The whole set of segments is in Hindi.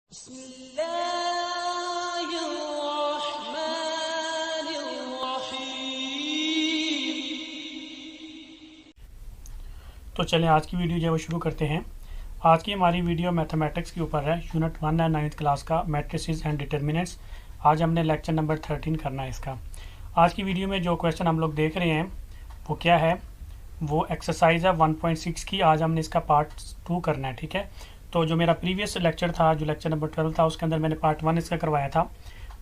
तो चलें आज की वीडियो जो है वो शुरू करते हैं। आज की हमारी वीडियो मैथमेटिक्स के ऊपर है, यूनिट 1 है 9th क्लास का, मैट्रिसेस एंड डिटर्मिनेंट्स। आज हमने लेक्चर नंबर 13 करना है इसका। आज की वीडियो में जो क्वेश्चन हम लोग देख रहे हैं वो क्या है, वो एक्सरसाइज है 1.6 की। आज हमने इसका पार्ट 2 करना है, ठीक है। तो जो मेरा प्रीवियस लेक्चर था, जो लेक्चर नंबर 12 था, उसके अंदर मैंने पार्ट 1 इसका करवाया था,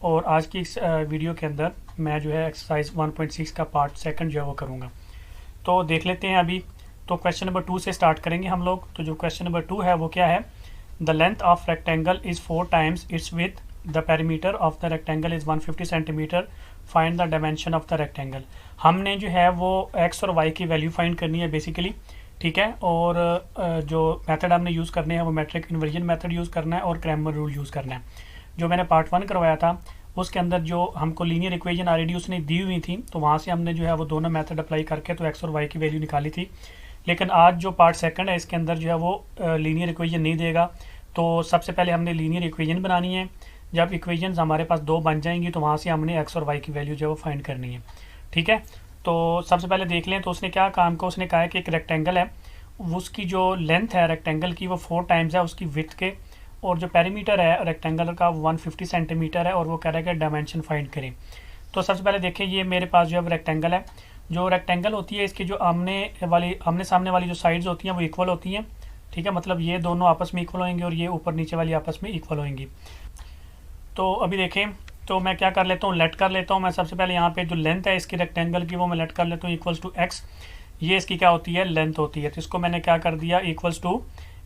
और आज की इस वीडियो के अंदर मैं जो है एक्सरसाइज 1.6 का पार्ट 2 जो है वो करूँगा। तो देख लेते हैं अभी। तो क्वेश्चन नंबर 2 से स्टार्ट करेंगे हम लोग। तो जो क्वेश्चन नंबर 2 है वो क्या है, the length of rectangle is 4 times it's with, the perimeter of the rectangle is 150 centimetre, find the dimension of the rectangle. हमने जो है वो एक्स और वाई की वैल्यू फाइंड करनी है बेसिकली, ठीक है। और जो मेथड हमने यूज़ करने हैं वो मैट्रिक इन्वर्जन मेथड यूज़ करना है और क्रैमर रूल यूज़ करना है। जो मैंने पार्ट 1 करवाया था उसके अंदर जो हमको लीनियर इक्वेशन ऑलरेडी उसने दी हुई थी, तो वहाँ से हमने जो है वो दोनों मेथड अप्लाई करके तो एक्स और वाई की वैल्यू निकाली थी। लेकिन आज जो पार्ट 2 है इसके अंदर जो है वो लीनियर इक्वेशन नहीं देगा। तो सबसे पहले हमने लीनियर इक्वेशन बनानी है। जब इक्वेशन हमारे पास 2 बन जाएंगी तो वहाँ से हमने एक्स और वाई की वैल्यू जो है वो फाइंड करनी है, ठीक है। तो सबसे पहले देख लें, तो उसने क्या काम को उसने कहा है कि एक रेक्टेंगल है, उसकी जो लेंथ है रेक्टेंगल की वो 4 टाइम्स है उसकी विड्थ के, और जो पेरीमीटर है रेक्टेंगल का 150 सेंटीमीटर है, और वो कह रहा है कि डायमेंशन फाइंड करें। तो सबसे पहले देखें, ये मेरे पास जो है रेक्टेंगल है। जो रेक्टेंगल होती है इसकी जो आमने सामने वाली जो साइड्स होती हैं वो इक्वल होती हैं, ठीक है। मतलब ये दोनों आपस में इक्वल होंगे और ये ऊपर नीचे वाली आपस में इक्वल होंगी। तो अभी देखें, तो मैं क्या कर लेता हूँ, लेट कर लेता हूँ मैं सबसे पहले यहाँ पे जो लेंथ है इसकी रेक्टेंगल की वो मैं लेट कर लेता हूँ इक्वल्स टू एक्स। ये इसकी क्या होती है, लेंथ होती है। तो इसको मैंने क्या कर दिया, इक्वल्स टू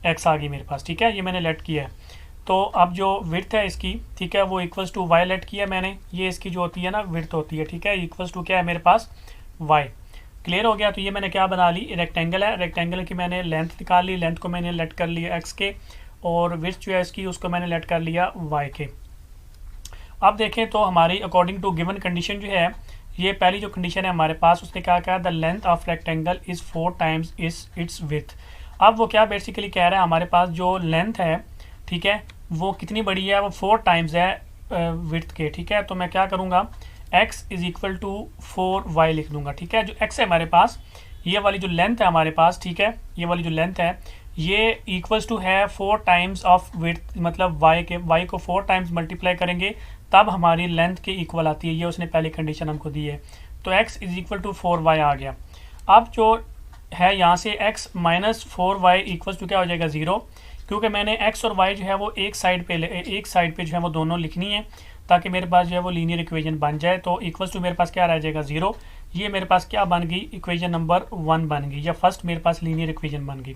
एक्स आ गई मेरे पास, ठीक है। ये मैंने लेट किया है। तो अब जो विड्थ है इसकी, ठीक है, वो इक्वल्स टू वाई लेट किया मैंने। ये इसकी जो होती है ना विड्थ होती है, ठीक है, इक्वल्स टू क्या है मेरे पास, वाई। क्लियर हो गया। तो ये मैंने क्या बना ली, रेक्टेंगल है, रेक्टेंगल की मैंने लेंथ निकाल ली, लेंथ को मैंने लेट कर लिया एक्स के, और विड्थ जो है इसकी उसको मैंने लेट कर लिया वाई के। अब देखें तो हमारी अकॉर्डिंग टू गिवन कंडीशन जो है, ये पहली जो कंडीशन है हमारे पास, उसने क्या कहा, the length of rectangle is 4 times is it's width. अब वो क्या बेसिकली कह रहा है, हमारे पास जो लेंथ है, ठीक है, वो कितनी बड़ी है, वो 4 टाइम्स है विड्थ के, ठीक है। तो मैं क्या करूँगा, x is equal to 4y लिख दूंगा, ठीक है। जो x है हमारे पास, ये वाली जो लेंथ है हमारे पास, ठीक है, ये वाली जो लेंथ है ये इक्वल्स टू है 4 टाइम्स ऑफ विड्थ, मतलब y के, y को 4 टाइम्स मल्टीप्लाई करेंगे तब हमारी लेंथ के इक्वल आती है। ये उसने पहली कंडीशन हमको दी है। तो x is equal to 4y आ गया। अब जो है यहाँ से x minus 4y equals to क्या हो जाएगा, 0, क्योंकि मैंने x और y जो है वो एक साइड पे जो है वो दोनों लिखनी है ताकि मेरे पास जो है वो लीनियर इक्वेशन बन जाए। तो इक्वल्स टू मेरे पास क्या रह जाएगा, 0। ये मेरे पास क्या बन गई, इक्वेशन नंबर 1 बन गई, या फर्स्ट मेरे पास लीनियर इक्वेशन बन गई,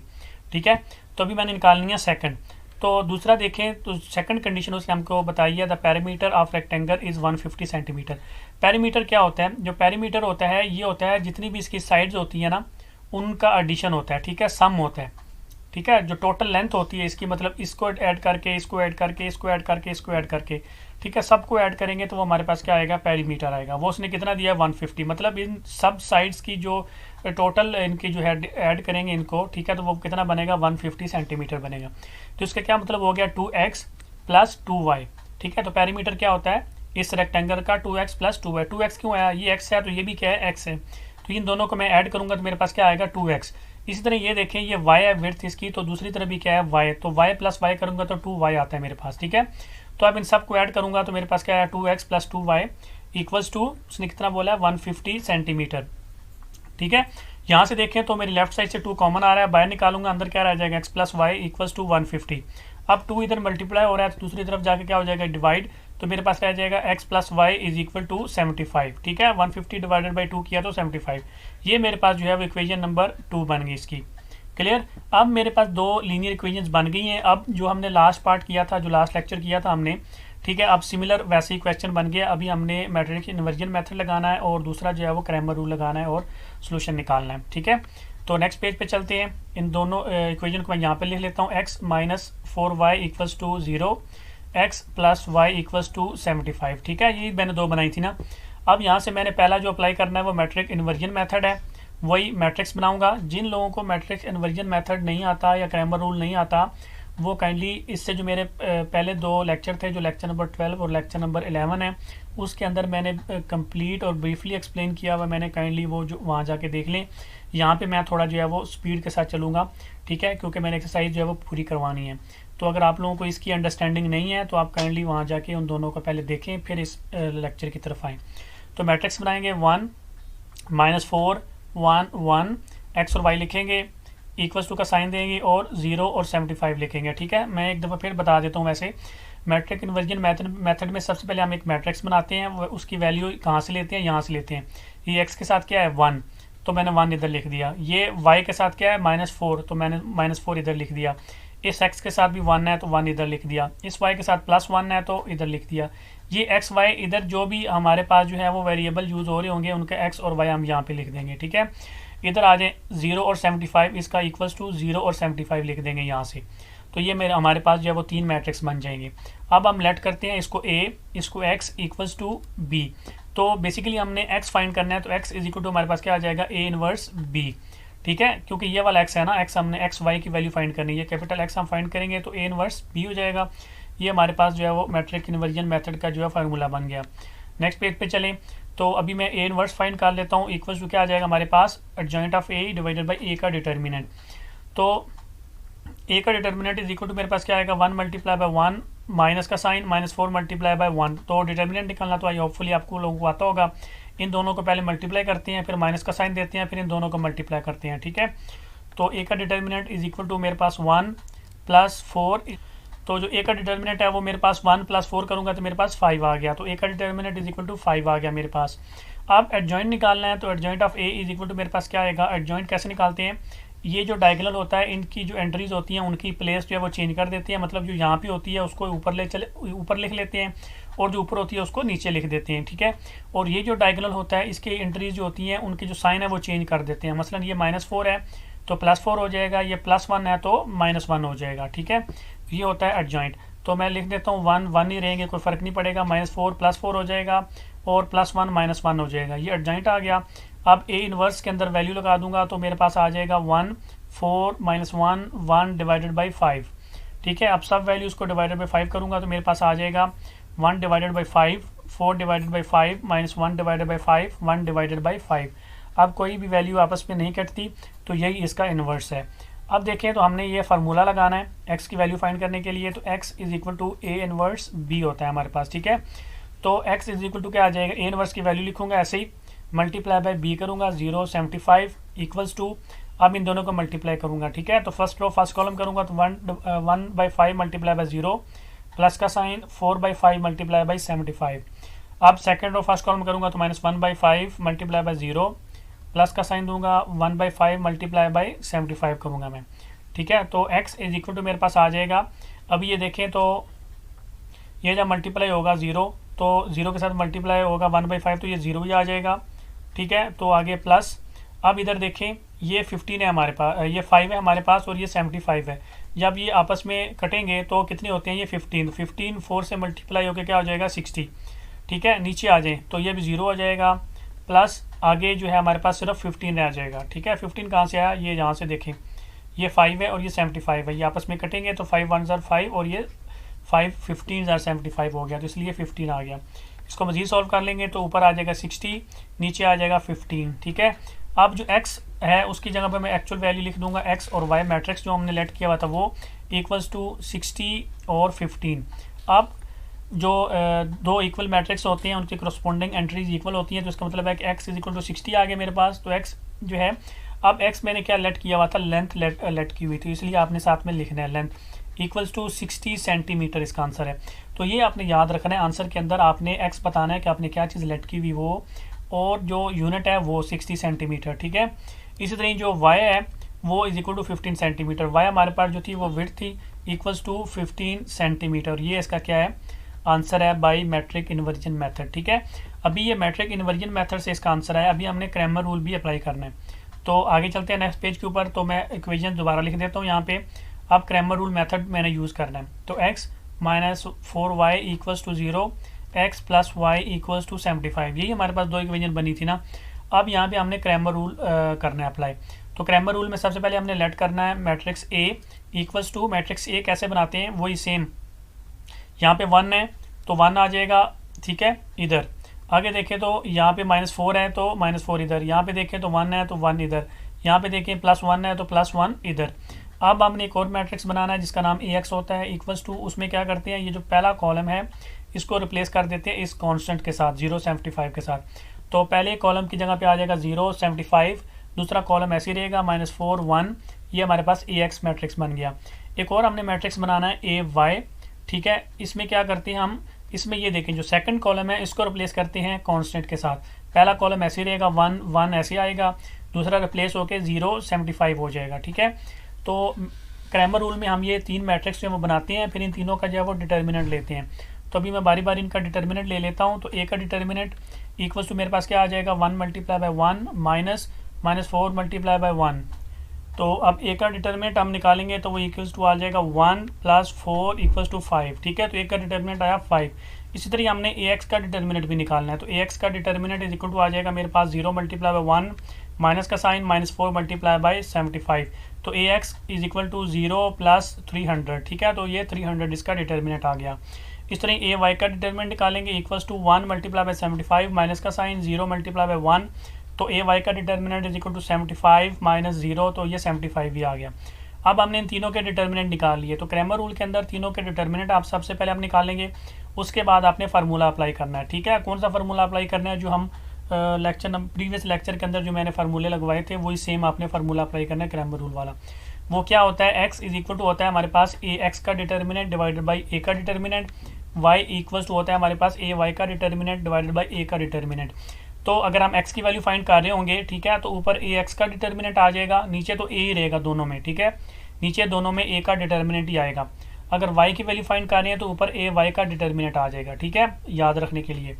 ठीक है। तो अभी मैंने निकालनी है सेकंड। तो दूसरा देखें, तो सेकंड कंडीशन उसने हमको बताई है, the perimeter of rectangle is 150 centimetre. Perimeter क्या होता है, जो पेरीमीटर होता है ये होता है जितनी भी इसकी साइड्स होती है ना उनका एडिशन होता है, ठीक है, सम होता है, ठीक है। जो टोटल लेंथ होती है इसकी, मतलब इसको ऐड करके इसको ऐड करके इसको ऐड करके इसको ऐड करके, ठीक है, सबको ऐड करेंगे तो वो हमारे पास क्या आएगा, पेरीमीटर आएगा। वो उसने कितना दिया है, 150। मतलब इन सब साइड्स की जो टोटल इनकी जो है ऐड करेंगे इनको, ठीक है, तो वो कितना बनेगा, 150 सेंटीमीटर बनेगा। तो इसका क्या मतलब हो गया, 2x प्लस 2y, ठीक है। तो पेरीमीटर क्या होता है इस रेक्टेंगल का, 2x प्लस 2y। 2x क्यों आया, ये x है तो ये भी क्या है, x है। तो इन दोनों को मैं ऐड करूंगा तो मेरे पास क्या आएगा, 2x। इसी तरह ये देखें, ये y है विड्थ इसकी, तो दूसरी तरफ भी क्या है, y। तो y प्लस y करूंगा तो 2y आता है मेरे पास, ठीक है। तो अब इन सब को ऐड करूंगा तो मेरे पास क्या है, 2x plus 2y equals to, उसने कितना बोला है, 150 सेंटीमीटर, ठीक है। यहाँ से देखें तो मेरी लेफ्ट साइड से 2 कॉमन आ रहा है, बाहर निकालूंगा, अंदर क्या रह जाएगा, x plus y equals to 150। अब 2 इधर मल्टीप्लाई हो रहा है तो दूसरी तरफ जाके क्या हो जाएगा, डिवाइड। तो मेरे पास रह जाएगा x plus y is equal to 75, ठीक है। 150 डिवाइडेड बाई 2 किया तो 75। ये मेरे पास जो है वो इक्वेशन नंबर 2 बन गई इसकी। क्लियर। अब मेरे पास 2 लीनियर इक्वेशंस बन गई हैं। अब जो हमने लास्ट पार्ट किया था, जो लास्ट लेक्चर किया था हमने, ठीक है, अब सिमिलर वैसे ही क्वेश्चन बन गया। अभी हमने मैट्रिक इन्वर्जन मेथड लगाना है और दूसरा जो है वो क्रैमर रूल लगाना है और सोल्यूशन निकालना है, ठीक है। तो नेक्स्ट पेज पे चलते हैं। इन दोनों इक्वेशन को मैं यहाँ पे लिख लेता हूँ, x minus 4y equals to 0, x plus y equals to 75, ठीक है। ये मैंने 2 बनाई थी ना। अब यहाँ से मैंने पहला जो अप्लाई करना है वो मैट्रिक इन्वर्जन मेथड है, वही मैट्रिक्स बनाऊंगा। जिन लोगों को मैट्रिक्स इन्वर्जन मेथड नहीं आता या क्रैमर रूल नहीं आता वो काइंडली इससे जो मेरे पहले 2 लेक्चर थे, जो लेक्चर नंबर 12 और लेक्चर नंबर 11 है, उसके अंदर मैंने कंप्लीट और ब्रीफली एक्सप्लेन किया हुआ, मैंने काइंडली वो जो वहाँ जाके देख लें। यहाँ पे मैं थोड़ा जो है वो स्पीड के साथ चलूँगा, ठीक है, क्योंकि मैंने एक्सरसाइज जो है वो पूरी करवानी है। तो अगर आप लोगों को इसकी अंडरस्टैंडिंग नहीं है तो आप काइंडली वहाँ जाके उन दोनों को पहले देखें, फिर इस लेक्चर की तरफ आएँ। तो मैट्रिक्स बनाएंगे 1 -4 1 1, एक्स और वाई लिखेंगे, इक्वल्स टू का साइन देंगे और 0 और 75 लिखेंगे, ठीक है। मैं एक दफ़ा फिर बता देता हूँ। वैसे मैट्रिक इन्वर्जन मेथड में सबसे पहले हम एक मैट्रिक्स बनाते हैं, उसकी वैल्यू कहाँ से लेते हैं, यहाँ से लेते हैं। ये एक्स के साथ क्या है 1, तो मैंने 1 इधर लिख दिया। ये वाई के साथ क्या है -4, तो मैंने -4 इधर लिख दिया। इस एक्स के साथ भी 1 है तो 1 इधर लिख दिया। इस वाई के साथ +1 है तो इधर लिख दिया। ये एक्स वाई इधर जो भी हमारे पास जो है वो वेरिएबल यूज़ हो रहे होंगे, उनके एक्स और वाई हम यहाँ पे लिख देंगे, ठीक है। इधर आ जाए 0 और 75, इसका इक्वल्स टू 0 और 75 लिख देंगे यहाँ से। तो ये मेरे हमारे पास जो है वो 3 मैट्रिक्स बन जाएंगे। अब हम लेट करते हैं इसको A, इसको x इक्वल्स टू B। तो बेसिकली हमने x फाइंड करना है, तो x इज इक्वल टू हमारे पास क्या आ जाएगा A इनवर्स B, ठीक है, क्योंकि ये वाला x है ना, x हमने x y की वैल्यू फाइंड करनी है, कैपिटल X हम फाइंड करेंगे तो A इनवर्स B हो जाएगा। ये हमारे पास जो है वो मैट्रिक इन्वर्जन मेथड का जो है फार्मूला बन गया। नेक्स्ट पेज पे चलें, तो अभी मैं A इनवर्स फाइंड कर लेता हूँ। इक्वल्स टू क्या आ जाएगा हमारे पास, adjoint of A divided by A का डिटर्मिनेंट। तो A का डिटर्मिनेंट इज इक्वल टू मेरे पास क्या आएगा 1 मल्टीप्लाई बाय 1, माइनस का साइन -4 मल्टीप्लाई बाय 1। तो डिटर्मिनेंट निकालना तो आई होपफुली आपको लोगों को आता होगा। इन दोनों को पहले मल्टीप्लाई करते हैं, फिर माइनस का साइन देते हैं, फिर इन दोनों को मल्टीप्लाई करते हैं, ठीक है। तो A का डिटर्मिनेंट इज इक्वल टू मेरे पास 1 + 4। तो जो A का डिटर्मिनेंट है वो मेरे पास 1 + 4 करूंगा तो मेरे पास 5 आ गया। तो A का डिटर्मिनेंट इज इक्वल टू 5 आ गया मेरे पास। अब एडजॉइंट निकालना है, तो adjoint of A is equal to मेरे पास क्या आएगा, एडजॉइंट कैसे निकालते हैं, ये जो डायगोनल होता है इनकी जो एंट्रीज होती हैं उनकी प्लेस जो है वो चेंज कर देते हैं। मतलब जो यहाँ पे होती है उसको ऊपर लिख लेते हैं, और जो ऊपर होती है उसको नीचे लिख देते हैं, ठीक है। और ये जो डायगोनल होता है इसकी एंट्रीज जो होती हैं उनकी जो साइन है वो चेंज कर देते हैं। मसलन ये -4 है तो +4 हो जाएगा, ये +1 है तो -1 हो जाएगा, ठीक है। ये होता है एडजॉइंट। तो मैं लिख देता हूँ 1 1 ही रहेंगे, कोई फ़र्क नहीं पड़ेगा। -4 +4 हो जाएगा और +1 -1 हो जाएगा। ये एडजॉइंट आ गया। अब A इनवर्स के अंदर वैल्यू लगा दूंगा तो मेरे पास आ जाएगा 1 4 -1 1 डिवाइडेड बाई 5, ठीक है। अब सब वैल्यूज़ को डिवाइडेड बाई 5 करूँगा तो मेरे पास आ जाएगा 1 divided by 5, 4 divided by 5 -1 divided by 5, 1 divided by 5। अब कोई भी वैल्यू आपस में नहीं कटती, तो यही इसका इन्वर्स है। अब देखें तो हमने ये फार्मूला लगाना है x की वैल्यू फाइंड करने के लिए, तो x is equal to A inverse B होता है हमारे पास, ठीक है। तो x इज इक्वल टू क्या आ जाएगा, A इनवर्स की वैल्यू लिखूंगा ऐसे ही, मल्टीप्लाई बाय B करूंगा 0 75 इक्वल्स टू, अब इन दोनों को मल्टीप्लाई करूंगा, ठीक है। तो फर्स्ट रो फर्स्ट कॉलम करूंगा तो 1/5 मल्टीप्लाई बाय 0 प्लस का साइन 4/5 मल्टीप्लाई बाय 75। अब सेकेंड रो फर्स्ट कॉलम करूंगा तो -1/5 मल्टीप्लाई बाय 0 प्लस का साइन दूंगा 1/5 मल्टीप्लाई बाय 75 करूंगा मैं, ठीक है। तो x इज इक्वल टू मेरे पास आ जाएगा। अभी ये देखें तो ये जब मल्टीप्लाई होगा 0, तो 0 के साथ मल्टीप्लाई होगा 1/5 तो ये 0 ही आ जाएगा, ठीक है। तो आगे प्लस, अब इधर देखें ये 15 है हमारे पास, ये 5 है हमारे पास और ये 75 है। जब ये आपस में कटेंगे तो कितने होते हैं, ये 15 4 से मल्टीप्लाई होकर क्या हो जाएगा 60, ठीक है। नीचे आ जाएँ तो ये भी 0 हो जाएगा, प्लस आगे जो है हमारे पास सिर्फ 15 रह जाएगा, ठीक है। 15 कहाँ से आया, ये यहाँ से देखें, ये 5 है और ये 75 है, ये आपस में कटेंगे तो 5 1 ज़र 5 और ये 5 15 ज़र 75 हो गया, तो इसलिए 15 आ गया। इसको मज़ीद सॉल्व कर लेंगे तो ऊपर आ जाएगा 60, नीचे आ जाएगा 15, ठीक है। अब जो x है उसकी जगह पर मैं एक्चुअल वैल्यू लिख दूंगा, x और y मैट्रिक्स जो हमने लेट किया हुआ था वो इक्वल्स टू 60 और 15। अब जो दो इक्वल मैट्रिक्स होते हैं उनकी करस्पॉन्डिंग एंट्रीज इक्वल होती हैं, तो इसका मतलब है कि x इज इक्वल टू 60 आ गया मेरे पास। तो x जो है, अब x मैंने क्या लेट किया हुआ था, लेंथ लेट की हुई थी, इसलिए आपने साथ में लिखना है लेंथ इक्वल्स टू 60 सेंटीमीटर इसका आंसर है। तो ये आपने याद रखना है, आंसर के अंदर आपने x बताना है कि आपने क्या चीज़ लेट की हुई वो, और जो यूनिट है वो 60 सेंटीमीटर, ठीक है। इसी तरह जो y है वो is equal to 15 centimetre. y हमारे पास जो थी वो विड्थ थी इक्वल्स टू 15 सेंटीमीटर। ये इसका क्या है, आंसर है बाई मैट्रिक इन्वर्जन मेथड, ठीक है। अभी ये मैट्रिक इन्वर्जन मेथड से इसका आंसर है। अभी हमने क्रैमर रूल भी अप्लाई करना है, तो आगे चलते हैं नेक्स्ट पेज के ऊपर। तो मैं इक्वेशन दोबारा लिख देता हूँ यहाँ पे। अब क्रैमर रूल मेथड मैंने यूज़ करना है, तो x - 4y equals to 0, x + y equals to 75। यही हमारे पास दो इक्वेशन बनी थी ना। अब यहाँ पे हमने क्रैमर रूल करना है अप्लाई। तो क्रैमर रूल में सबसे पहले हमने लेट करना है matrix A equals to, matrix A कैसे बनाते हैं वही सेम, यहाँ पे 1 है तो 1 आ जाएगा, ठीक है। इधर आगे देखें तो यहाँ पे -4 है तो -4 इधर, यहाँ पे देखें तो 1 है तो 1 इधर, यहाँ पे देखें +1 है तो +1 इधर। अब हमने एक और मैट्रिक्स बनाना है जिसका नाम AX होता है इक्वल्स टू, उसमें क्या करते हैं, ये जो पहला कॉलम है इसको रिप्लेस कर देते हैं इस कांस्टेंट के साथ 0.75 के साथ। तो पहले कॉलम की जगह पे आ जाएगा 0.75, दूसरा कॉलम ऐसे ही रहेगा -4 1, ये हमारे पास AX मैट्रिक्स बन गया। एक और हमने मैट्रिक्स बनाना है AY, ठीक है। इसमें क्या करते हैं हम, इसमें ये देखें जो सेकंड कॉलम है इसको रिप्लेस करते हैं कांस्टेंट के साथ। पहला कॉलम ऐसे ही रहेगा 1 1 ऐसे आएगा, दूसरा रिप्लेस होकर 0.75 हो जाएगा, ठीक है। तो क्रैमर रूल में हम ये 3 मैट्रिक्स जो वो बनाते हैं, फिर इन तीनों का जो है वो डिटर्मिनेंट लेते हैं। तो अभी मैं बारी बारी इनका डिटर्मिनेंट ले लेता हूँ। तो ए का डिटर्मिनेंट इक्वल्स टू मेरे पास क्या आ जाएगा, 1 × 1 -4 × 1। तो अब ए का डिटर्मिनेंट हम निकालेंगे तो वो इक्वल्स टू आ जाएगा 1 + 4 = 5, ठीक है। तो ए का डिटर्मिनेंट आया 5। इसी तरह हमने AX का डिटर्मिनेंट भी निकालना है। तो AX का डिटर्मिनेंट इज इक्वल टू आ जाएगा मेरे पास 0 × 1, माइनस का साइन -4 × 75। तो AX इज इक्वल टू 0 + 300, ठीक है। तो ये 300 इसका डिटर्मिनेंट आ गया। इस तरह AY का डिटर्मिनेंट निकालेंगे इक्वल्स टू 1 × 75, माइनस का साइन 0 × 1। तो AY का डिटर्मिनेंट इज इक्वल टू 75 - 0, तो ये 75 भी आ गया। अब हमने इन तीनों के डिटर्मिनेंट निकाल लिए। तो क्रैमर रूल के अंदर तीनों के डिटर्मिनेंट आप सबसे पहले आप निकालेंगे, उसके बाद आपने फार्मूला अप्लाई करना है, ठीक है। कौन सा फार्मूला अप्लाई करना है, जो हम प्रीवियस लेक्चर के अंदर जो मैंने फार्मूले लगवाए थे वही सेम आपने फार्मूला अप्लाई करना है क्रैमर रूल वाला। वो क्या होता है, x इज इक्वल टू होता है हमारे पास AX का डिटर्मिनेंट डिवाइडेड बाई A का डिटर्मिनेंट, y इक्वल्स टू होता है हमारे पास AY का डिटर्मिनेंट डिवाइडेड बाई A का डिटर्मिनेंट। तो अगर हम x की वैल्यू फाइंड कर रहे होंगे, ठीक है, तो ऊपर AX का डिटर्मिनेंट आ जाएगा, नीचे तो A ही रहेगा दोनों में, ठीक है। नीचे दोनों में A का डिटर्मिनेंट ही आएगा। अगर y की वैल्यू फाइंड कर रहे हैं तो ऊपर AY का डिटर्मिनेंट आ जाएगा, ठीक है, याद रखने के लिए।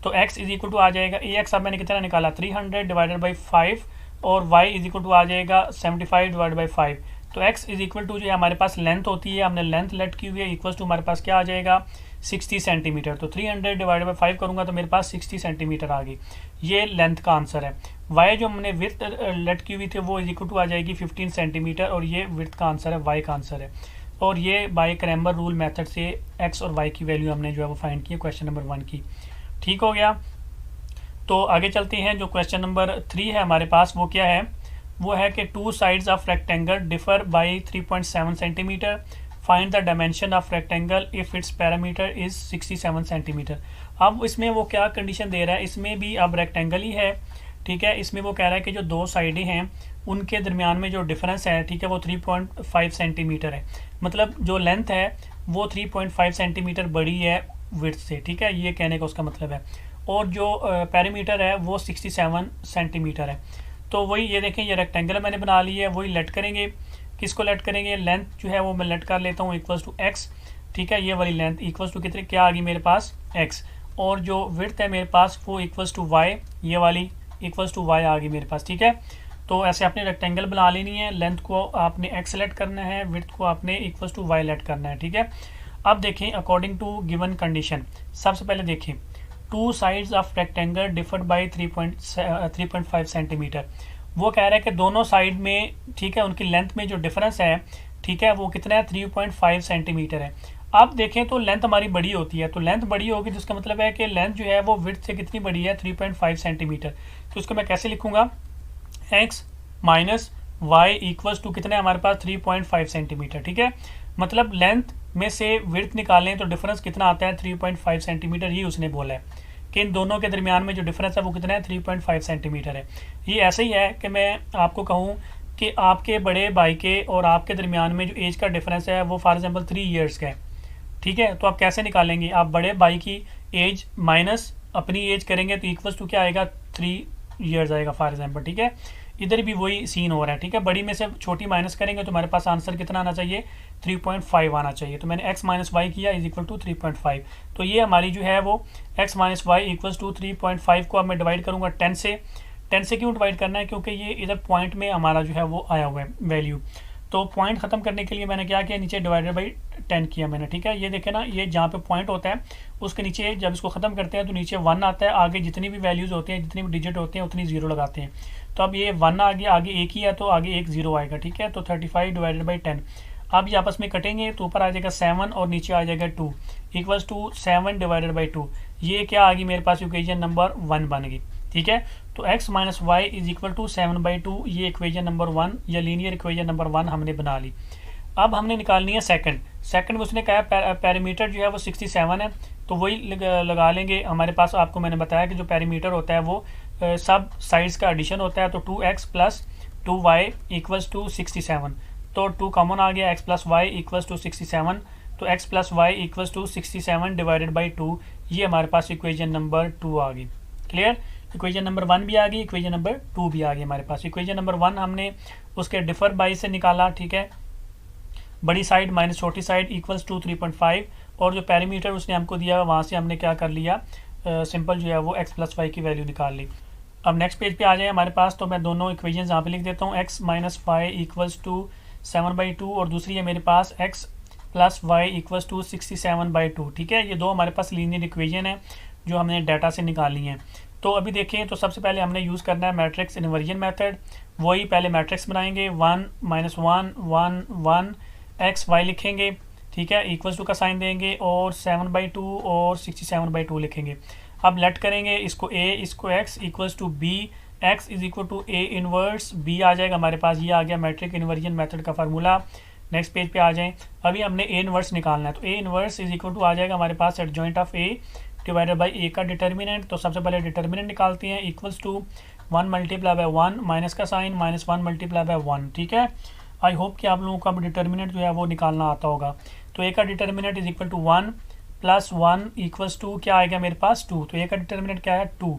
तो x इज इक्वल टू आ जाएगा AX, अब मैंने कितना निकाला 300 डिवाइडेड बाई 5, और y इज इक्वल टू आ जाएगा 75 डिवाइडेड बाई 5। तो x इज इक्वल टू जो है हमारे पास लेंथ होती है, हमने लेंथ लेट की हुई है, इक्वल्स टू हमारे पास क्या आ जाएगा 60 सेंटीमीटर। तो 300 डिवाइडेड बाई 5 करूँगा तो मेरे पास 60 सेंटीमीटर आ गई। ये लेंथ का आंसर है। y जो हमने विड्थ लेट की हुई थी वो इज इक्वल टू आ जाएगी 15 सेंटीमीटर, और ये विड्थ का आंसर है, y का आंसर है। और ये बाय क्रैमर रूल मेथड से x और y की वैल्यू हमने जो है वो फाइंड की है क्वेश्चन नंबर 1 की। ठीक हो गया। तो आगे चलते हैं। जो क्वेश्चन नंबर 3 है हमारे पास, वो क्या है, वो है कि 2 sides of rectangle differ by 3.7 centimetre, find the dimension of rectangle if it's parameter is 67 centimetre. अब इसमें वो क्या कंडीशन दे रहा है, इसमें भी अब रेक्टेंगल ही है, ठीक है। इसमें वो कह रहा है कि जो 2 साइडें हैं उनके दरमियान में जो डिफरेंस है, ठीक है, वो 3.5 सेंटीमीटर है। मतलब जो लेंथ है वो 3.5 सेंटीमीटर बड़ी है विड्थ से, ठीक है, ये कहने का उसका मतलब है। और जो पैरामीटर है वो 67 सेंटीमीटर है। तो वही ये देखें, ये रेक्टेंगल मैंने बना ली है, वही लेट करेंगे। किसको लेट करेंगे, लेंथ जो है वो मैं लेट कर लेता हूँ इक्वल्स टू x, ठीक है। ये वाली लेंथ इक्वल्स टू कितने क्या आ गई मेरे पास x, और जो विड्थ है मेरे पास वो इक्वल्स टू y, ये वाली इक्वल्स टू y आ गई मेरे पास, ठीक है। तो ऐसे आपने रेक्टेंगल बना लेनी है, लेंथ को आपने x सेलेक्ट करना है, विड्थ को आपने इक्वल्स टू y लेट करना है, ठीक है। अब देखें अकॉर्डिंग टू गिवन कंडीशन, सबसे पहले देखें 2 sides of rectangle deferred by 3.5 centimetre. वो कह रहा है कि दोनों साइड में, ठीक है, उनकी लेंथ में जो डिफरेंस है, ठीक है, वो कितना है 3.5 सेंटीमीटर है। अब देखें तो लेंथ हमारी बड़ी होती है, तो लेंथ बड़ी होगी तो इसका मतलब है कि लेंथ जो है वो विड्थ से कितनी बड़ी है 3.5 सेंटीमीटर। तो इसको मैं कैसे लिखूंगा, x minus y equals to कितने हमारे पास 3.5 सेंटीमीटर, ठीक है। मतलब लेंथ में से विड्थ निकालें तो डिफरेंस कितना आता है 3.5 सेंटीमीटर, ही उसने बोला है कि इन दोनों के दरमियान में जो डिफरेंस है वो कितना है 3.5 सेंटीमीटर है। ये ऐसे ही है कि मैं आपको कहूँ कि आपके बड़े भाई के और आपके दरमियान में जो एज का डिफरेंस है वो फॉर एग्जांपल 3 इयर्स का है, ठीक है। तो आप कैसे निकालेंगे, आप बड़े भाई की एज माइनस अपनी एज करेंगे तो इक्वल्स टू क्या आएगा 3 इयर्स आएगा फॉर एग्जांपल, ठीक है। इधर भी वही सीन हो रहा है, ठीक है। बड़ी में से छोटी माइनस करेंगे तो हमारे पास आंसर कितना आना चाहिए 3.5 आना चाहिए। तो मैंने x माइनस वाई किया इज इक्वल टू 3.5। तो ये हमारी जो है वो x minus y equals to 3.5 को अब मैं डिवाइड करूँगा 10 से। 10 से क्यों डिवाइड करना है, क्योंकि ये इधर पॉइंट में हमारा जो है वो आया हुआ है वैल्यू। तो पॉइंट ख़त्म करने के लिए मैंने क्या किया, नीचे डिवाइडेड बाई 10 किया मैंने, ठीक है। ये देखें ना, ये जहाँ पे पॉइंट होता है उसके नीचे जब इसको ख़त्म करते हैं तो नीचे 1 आता है, आगे जितनी भी वैल्यूज़ होते हैं, जितनी भी डिजिट होते हैं उतनी 0 लगाते हैं। तो अब ये 1 आ गया, आगे एक ही है तो आगे एक 0 आएगा, ठीक है। तो 35 डिवाइडेड बाई 10, अब ये आपस में कटेंगे तो ऊपर आ जाएगा 7 और नीचे आ जाएगा 2 इक्वल्स टू 7 डिवाइडेड बाई 2। ये क्या आ गई मेरे पास, इक्वेशन नंबर 1 बन गई, ठीक है। तो x minus y is equal to 7/2, ये इक्वेशन नंबर 1 या लीनियर इक्वेशन नंबर 1 हमने बना ली। अब हमने निकालनी है सेकंड में उसने कहा पैरामीटर जो है वो 67 है, तो वही लगा लेंगे हमारे पास। आपको मैंने बताया कि जो पैरामीटर होता है वो सब साइड्स का एडिशन होता है, तो 2x plus 2y equals to 67, तो 2 कॉमन आ गया, x plus y equals to 67, तो x plus y equals to 67 divided by 2, ये हमारे पास इक्वेशन नंबर 2 आ गई। क्लियर, इक्वेशन नंबर 1 भी आ गई, इक्वेशन नंबर 2 भी आ गई हमारे पास। इक्वेशन नंबर 1 हमने उसके डिफर बाई से निकाला, ठीक है, बड़ी साइड माइनस छोटी साइड इक्वल्स टू 3.5, और जो पैरामीटर उसने हमको दिया वहाँ से हमने क्या कर लिया, सिंपल जो है वो x प्लस वाई की वैल्यू निकाल ली। अब नेक्स्ट पेज पे आ जाए हमारे पास, तो मैं दोनों इक्वेशन यहाँ पे लिख देता हूँ, x minus y equals to 7/2 और दूसरी है मेरे पास x plus y equals to 67/2, ठीक है। ये दो हमारे पास लीनियर इक्वेशन है जो हमने डाटा से निकालनी है। तो अभी देखें, तो सबसे पहले हमने यूज़ करना है मैट्रिक्स इन्वर्जन मेथड। वही पहले मैट्रिक्स बनाएंगे, 1 -1 1 1 x y लिखेंगे, ठीक है, इक्वल्स टू का साइन देंगे और 7/2 और 67/2 लिखेंगे। अब लेट करेंगे इसको a, इसको x equals to b, x is equal to a inverse b आ जाएगा हमारे पास। ये आ गया मैट्रिक इन्वर्जन मेथड का फार्मूला। नेक्स्ट पेज पे आ जाएं, अभी हमने a इनवर्स निकालना है, तो a inverse is equal to आ जाएगा हमारे पास adjoint of a divided by a का डिटर्मिनेंट। तो सबसे पहले डिटर्मिनेंट निकालते हैं, equals to 1 multiply by 1 minus का साइन माइनस 1 मल्टीप्लाई बाय 1, ठीक है। आई होप कि आप लोगों को अब डिटर्मिनेंट जो है वो निकालना आता होगा। तो a का determinant is equal to 1 plus 1 equals to क्या आएगा मेरे पास 2, तो a का डिटर्मिनेंट क्या है 2।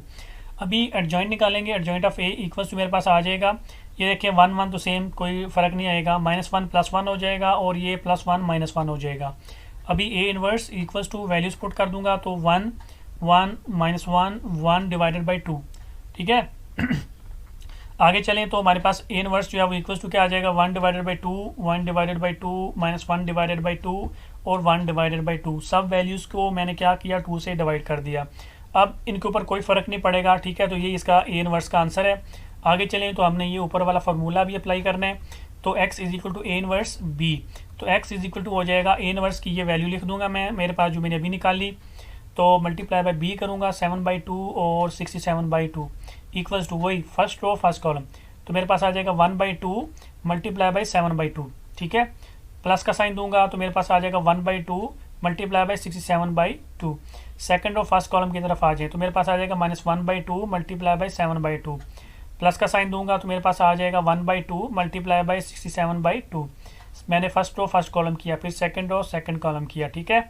अभी एडजॉइंट निकालेंगे, adjoint of a equals to मेरे पास आ जाएगा, ये देखिए 1 1 तो सेम, कोई फ़र्क नहीं आएगा, -1 + 1 हो जाएगा और ये +1 -1 हो जाएगा। अभी a inverse equals to values put कर दूंगा, तो 1 1 -1 1 डिवाइडेड बाई 2, ठीक है। आगे चलें तो हमारे पास a इनवर्स जो है वो इक्वल्स टू क्या आ जाएगा, 1 divided by 2 1 divided by 2 -1 divided by 2 और 1 डिवाइडेड बाई 2। सब वैल्यूज़ को मैंने क्या किया, 2 से डिवाइड कर दिया। अब इनके ऊपर कोई फ़र्क नहीं पड़ेगा, ठीक है। तो ये इसका a इनवर्स का आंसर है। आगे चलें तो हमने ये ऊपर वाला फार्मूला भी अप्लाई करना है, तो x is equal to a inverse b, तो x इज इक्वल टू हो जाएगा a इनवर्स की ये वैल्यू लिख दूंगा मैं, मेरे पास जो मैंने अभी निकाली, तो मल्टीप्लाई बाय b करूँगा 7/2 और 67/2 इक्वल्स टू वही फर्स्ट रो फर्स्ट कॉलम, तो मेरे पास आ जाएगा 1/2 मल्टीप्लाई बाई 7/2, ठीक है। प्लस का साइन दूंगा तो मेरे पास आ जाएगा 1/2 multiply by 67/2। Second row first column की तरफ आ जाए तो मेरे पास आ जाएगा -1/2 मल्टीप्लाई बाई 7/2। प्लस का साइन दूंगा तो मेरे पास आ जाएगा 1/2 मल्टीप्लाई बाई 67/2। मैंने फर्स्ट रो फर्स्ट कॉलम किया, फिर सेकंड रो सेकंड कॉलम किया, ठीक है।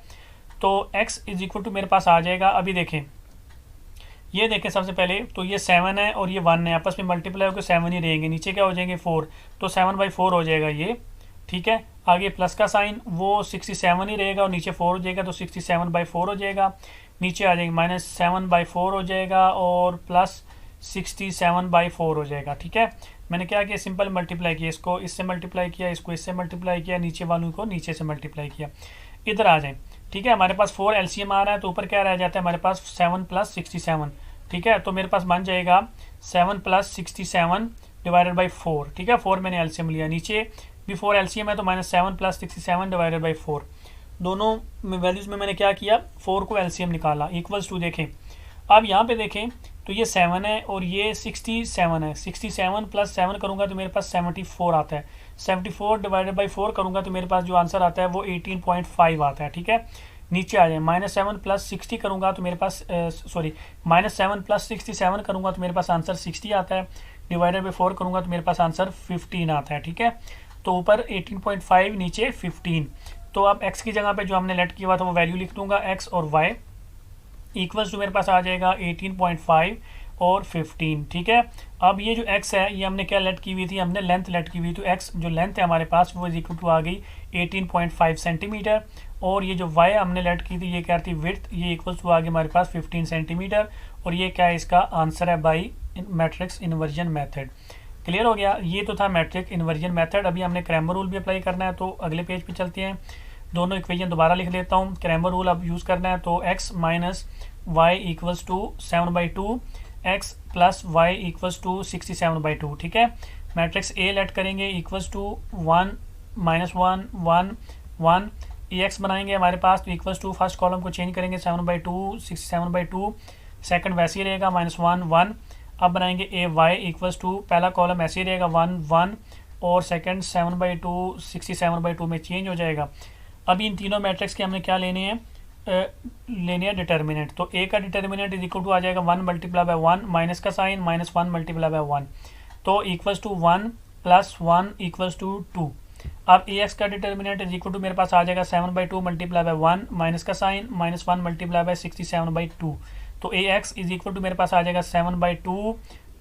तो x इज इक्वल टू मेरे पास आ जाएगा, अभी देखें, ये देखें सबसे पहले तो ये 7 है और ये 1 है, आपस में मल्टीप्लाई होकर 7 ही रहेंगे, नीचे क्या हो जाएंगे 4, तो 7/4 हो जाएगा ये, ठीक है। आगे प्लस का साइन वो 67 ही रहेगा और नीचे 4 हो जाएगा, तो 67/4 हो जाएगा। नीचे आ जाएंगे -7/4 हो जाएगा और प्लस 67/4 हो जाएगा, ठीक है। मैंने क्या किया, सिंपल मल्टीप्लाई किया, इसको इससे मल्टीप्लाई किया, इसको इससे मल्टीप्लाई किया, नीचे वालों को नीचे से मल्टीप्लाई किया। इधर आ जाए, ठीक है। हमारे पास 4 LCM आ रहा है, तो ऊपर क्या रह जाता है हमारे पास 7 + 67, ठीक है। तो मेरे पास बन जाएगा 7 + 67 डिवाइडेड बाई 4, ठीक है। 4 मैंने LCM लिया, नीचे भी 4 LCM है, तो -7 + 67 डिवाइडेड बाई 4। दोनों वैल्यूज़ में मैंने क्या किया, 4 को LCM निकाला, इक्वल्स टू देखें। अब यहाँ पे देखें तो ये 7 है और ये 67 है, 67 + 7 करूँगा तो मेरे पास 74 आता है, 74 डिवाइडेड बाई 4 करूँगा तो मेरे पास जो आंसर आता है वो 18.5 आता है, ठीक है। नीचे आ जाए, -7 + 60 करूँगा तो मेरे पास -7 + 67 करूँगा तो मेरे पास आंसर 60 आता है, डिवाइडेड बाई 4 करूँगा तो मेरे पास आंसर 15 आता है, ठीक है। तो ऊपर 18.5 नीचे 15। तो अब x की जगह पे जो हमने लेट किया हुआ था वो वैल्यू लिख दूंगा, x और y इक्वल्स टू मेरे पास आ जाएगा 18.5 और 15, ठीक है। अब ये जो x है ये हमने क्या लेट की हुई थी, हमने लेंथ लेट की हुई, तो x जो लेंथ है हमारे पास वो इक्वल टू आ गई 18.5 सेंटीमीटर, और ये जो y हमने लेट की थी ये क्या थी विड्थ, ये इक्वल्स टू आ गई हमारे पास 15 सेंटीमीटर, और ये क्या है इसका आंसर है by matrix inversion method. Clear हो गया। ये तो था मैट्रिक्स इन्वर्जन मेथड। अभी हमने क्रैमर रूल भी अप्लाई करना है, तो अगले पेज पे चलते हैं। दोनों इक्वेशन दोबारा लिख लेता हूँ। क्रैमर रूल अब यूज़ करना है, तो x minus y equals to 7/2, x plus y equals to 67/2। ठीक है, मैट्रिक्स ए लेट करेंगे इक्वल्स टू 1 -1 1 1 एक्स बनाएंगे हमारे पास, तो इक्वल्स टू फर्स्ट कॉलम को चेंज करेंगे 7/2 67/2, सेकंड वैसे ही रहेगा -1 1। अब बनाएंगे ए वाई इक्वल्स टू, पहला कॉलम ऐसे ही रहेगा 1 1 और सेकंड 7/2 67/2 में चेंज हो जाएगा। अभी इन तीनों मैट्रिक्स के हमने क्या लेने हैं, लेने हैं डिटर्मिनेंट। तो ए का डिटर्मिनेंट इज इक्वल टू आ जाएगा 1 मल्टीप्लाई बाय 1, माइनस का साइन -1 मल्टीप्लाई बाय 1, तो इक्वल्स टू 1 + 1 इक्वल्स टू 2। अब ए एक्स का डिटर्मिनेंट इज इक्वल टू मेरे पास आ जाएगा 7/2 मल्टीप्लाई बाय 1, माइनस का साइन -1 मल्टीप्लाई बाय 67/2, तो A x is equal to मेरे पास आ जाएगा 7/2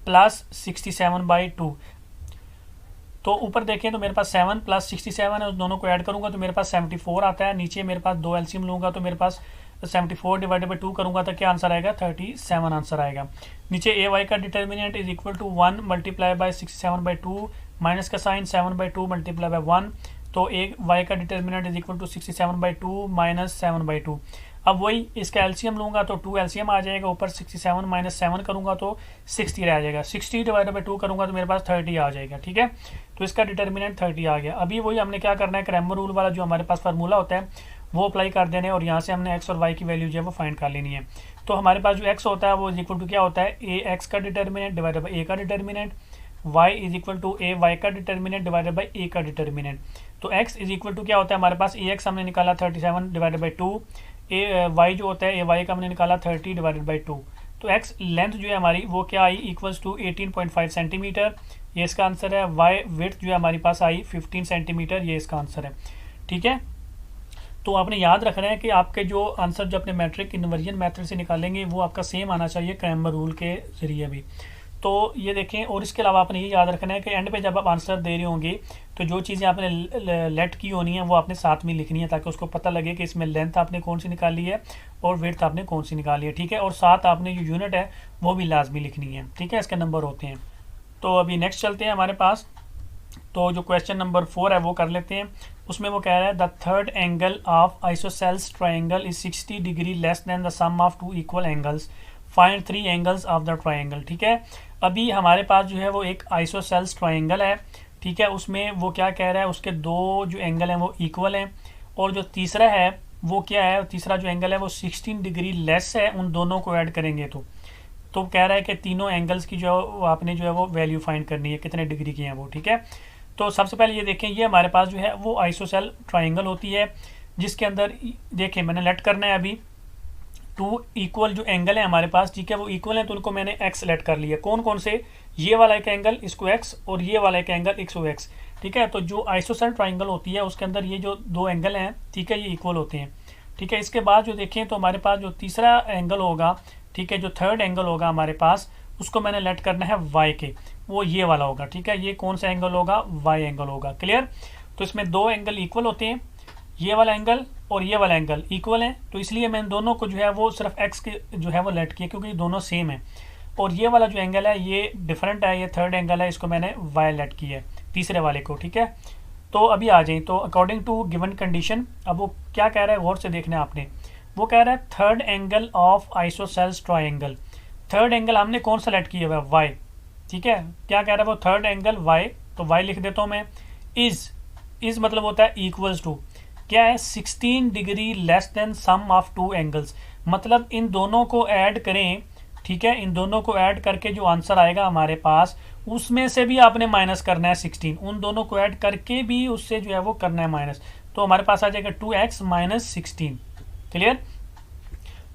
+ 67/2। तो ऊपर देखें तो मेरे पास 7 + 67 है, उस दोनों को ऐड करूंगा तो मेरे पास 74 आता है। नीचे मेरे पास 2 एलसीएम लूंगा तो मेरे पास 74 डिवाइडेड बाई 2 करूंगा तो क्या आंसर आएगा, 37 आंसर आएगा। नीचे ए वाई का determinant is equal to 1 multiply by 67/2, minus का साइन 7/2 मल्टीप्लाई बाय 1, तो ए वाई का determinant is equal to 67/2 minus 7/2। अब वही इसका एलसीएम लूंगा तो 2 एलसीएम आ जाएगा, ऊपर 67 माइनस 7 करूंगा तो 60 रह जाएगा, 60 डिवाइडेड बाई 2 करूंगा तो मेरे पास 30 आ जाएगा। ठीक है, तो इसका डिटर्मिनेंट 30 आ गया। अभी वही हमने क्या करना है, क्रैमर रूल वाला जो हमारे पास फार्मूला होता है वो अप्लाई कर देना है और यहाँ से हमने एक्स और वाई की वैल्यू जो है वो फाइंड कर लेनी है। तो हमारे पास जो एक्स होता है वो इज इक्वल टू क्या होता है, ए एक्स का डिटर्मिनेंट डिवाइडेड बाई ए का determinant, y is equal to A y का डिटर्मिनेंट डिवाइडेड बाई ए का डिटर्मिनेंट। तो x इज इक्वल टू क्या होता है हमारे पास, ए एक्स हमने निकाला 37 डिवाइडेड बाई 2, ए वाई जो होता है ए वाई का हमने निकाला 30 डिवाइडेड बाई 2। तो x लेंथ जो है हमारी वो क्या आई, इक्वल्स टू 18.5 सेंटीमीटर, ये इसका आंसर है। y विड्थ जो है हमारी पास आई 15 सेंटीमीटर, ये इसका आंसर है। ठीक है, तो आपने याद रखना है कि आपके जो आंसर जो अपने मैट्रिक इन्वर्जन मेथड से निकालेंगे वो आपका सेम आना चाहिए क्रैमर रूल के जरिए भी। तो ये देखें, और इसके अलावा आपने ये याद रखना है कि एंड पे जब आप आंसर दे रहे होंगे तो जो चीज़ें आपने लेट की होनी है वो आपने साथ में लिखनी है, ताकि उसको पता लगे कि इसमें लेंथ आपने कौन सी निकाली है और विड्थ आपने कौन सी निकाली है। ठीक है, और साथ आपने जो यूनिट है वो भी लाजमी लिखनी है। ठीक है, इसके नंबर होते हैं। तो अभी नेक्स्ट चलते हैं हमारे पास, तो जो क्वेश्चन नंबर 4 है वो कर लेते हैं। उसमें वो कह रहा है the third angle of isosceles triangle is 60 degree less than the sum of 2 equal angles, find 3 angles of the triangle. ठीक है, अभी हमारे पास जो है वो एक आइसोसेल्स ट्राइंगल है। ठीक है, उसमें वो क्या कह रहा है, उसके दो जो एंगल हैं वो इक्वल हैं, और जो तीसरा है वो क्या है, तीसरा जो एंगल है वो 16 डिग्री लेस है, उन दोनों को ऐड करेंगे तो कह रहा है कि तीनों एंगल्स की जो आपने जो है वो वैल्यू फाइंड करनी है, कितने डिग्री की हैं वो। ठीक है, तो सबसे पहले ये देखें, ये हमारे पास जो है वो आइसोसेल ट्राइंगल होती है, जिसके अंदर देखें मैंने लेट करना है अभी 2 इक्वल जो एंगल है हमारे पास। ठीक है, वो इक्वल है तो उनको मैंने x लेट कर लिया। कौन कौन से, ये वाला एक एंगल इसको x और ये वाला एक एंगल इसको x। ठीक है, तो जो आइसोसेल ट्राइंगल होती है उसके अंदर ये जो दो एंगल हैं, ठीक है, ये इक्वल होते हैं। ठीक है, इसके बाद जो देखें तो हमारे पास जो तीसरा एंगल होगा, ठीक है, जो थर्ड एंगल होगा हमारे पास, उसको मैंने लेट करना है y के, वो ये वाला होगा। ठीक है, ये कौन सा एंगल होगा, y एंगल होगा। क्लियर, तो इसमें दो एंगल इक्वल होते हैं, ये वाला एंगल और ये वाला एंगल इक्वल है, तो इसलिए मैंने दोनों को जो है वो सिर्फ x के जो है वो लेट किया, क्योंकि दोनों सेम है। और ये वाला जो एंगल है ये डिफरेंट है, ये थर्ड एंगल है, इसको मैंने y लेट किया है तीसरे वाले को। ठीक है, तो अभी आ जाए, तो अकॉर्डिंग टू गिवन कंडीशन, अब वो क्या कह रहा है गौर से देखना है आपने। वो कह रहा है third angle of isosceles triangle, third angle हमने कौन सा लेट किया हुआ है, y। ठीक है, क्या कह रहा है वो, थर्ड एंगल y, तो y लिख देता हूँ मैं। इज मतलब होता है इक्वल्स टू, क्या है, 16 degree less than sum of 2 angles, मतलब इन दोनों को ऐड करें। ठीक है, इन दोनों को ऐड करके जो आंसर आएगा हमारे पास उसमें से भी आपने माइनस करना है 16, उन दोनों को ऐड करके भी उससे जो है वो करना है माइनस, तो हमारे पास आ जाएगा 2x माइनस 16। क्लियर,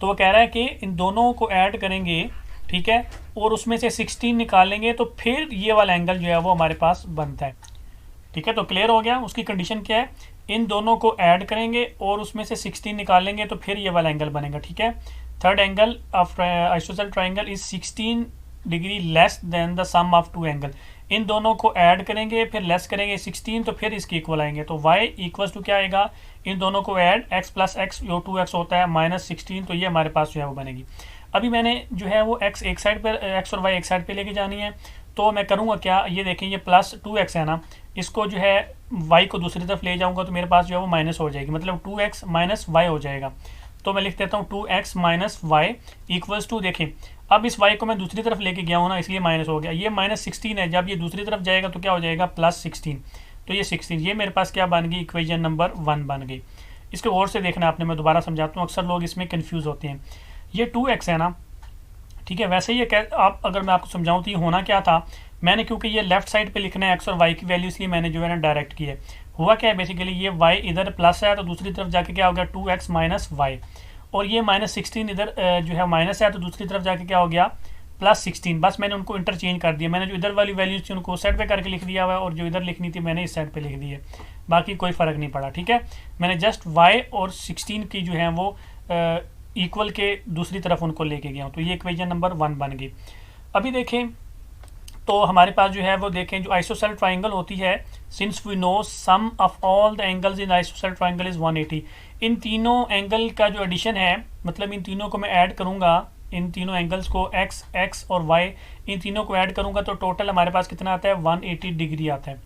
तो वो कह रहा है कि इन दोनों को ऐड करेंगे, ठीक है, और उसमें से 16 निकालेंगे तो फिर ये वाला एंगल जो है वो हमारे पास बनता है। ठीक है, तो क्लियर हो गया, उसकी कंडीशन क्या है, इन दोनों को ऐड करेंगे और उसमें से 16 निकालेंगे तो फिर ये वाला एंगल बनेगा। ठीक है, third angle of isosceles triangle is 16 degree less than the sum of 2 angle, इन दोनों को ऐड करेंगे फिर लेस करेंगे 16 तो फिर इसके इक्वल आएंगे, तो y इक्वल टू क्या आएगा, इन दोनों को ऐड x प्लस एक्स जो 2x होता है माइनस 16, तो ये हमारे पास जो है वो बनेगी। अभी मैंने जो है वो x एक साइड पर, x और y एक साइड पे लेके जानी है, तो मैं करूँगा क्या, ये देखें ये प्लस 2x है ना, इसको जो है y को दूसरी तरफ ले जाऊँगा तो मेरे पास जो है वो माइनस हो जाएगी, मतलब 2x माइनस वाई हो जाएगा। तो मैं लिख देता हूँ 2x minus y equals to, देखें अब इस y को मैं दूसरी तरफ लेके गया हूँ ना, इसलिए माइनस हो गया। ये -16 है, जब ये दूसरी तरफ जाएगा तो क्या हो जाएगा +16, तो ये 16, ये मेरे पास क्या बन गई, इक्वेशन नंबर 1 बन गई। इसको और से देखना आपने, मैं दोबारा समझाता हूँ, अक्सर लोग इसमें कन्फ्यूज़ होते हैं। ये 2x है ना, ठीक है, वैसे ये आप अगर मैं आपको समझाऊँ तो ये होना क्या था, मैंने क्योंकि ये लेफ्ट साइड पे लिखना है x और y की वैल्यू, इसलिए मैंने जो है ना डायरेक्ट की है। हुआ क्या है बेसिकली, ये y इधर प्लस है तो दूसरी तरफ जाके क्या हो गया 2x माइनस वाई, और ये -16 इधर जो है माइनस है तो दूसरी तरफ जाके क्या हो गया +16। बस मैंने उनको इंटरचेंज कर दिया, मैंने जो इधर वाली वैल्यूज थी उनको उस साइड पे करके लिख दिया हुआ है और जो इधर लिखनी थी मैंने इस साइड पे लिख दी है, बाकी कोई फ़र्क नहीं पड़ा। ठीक है, मैंने जस्ट y और 16 की जो है वो इक्वल के दूसरी तरफ उनको लेके गया हूँ, तो ये इक्वेशन नंबर 1 बन गई। अभी देखें तो हमारे पास जो है वो देखें, जो आइसोसेल ट्राइंगल होती है, since we know sum of all the angles in isosceles triangle is 180। इन तीनों एंगल का जो एडिशन है, मतलब इन तीनों को मैं ऐड करूँगा, इन तीनों एंगल्स को x और y, इन तीनों को ऐड करूँगा तो टोटल हमारे पास कितना आता है 180 डिग्री आता है।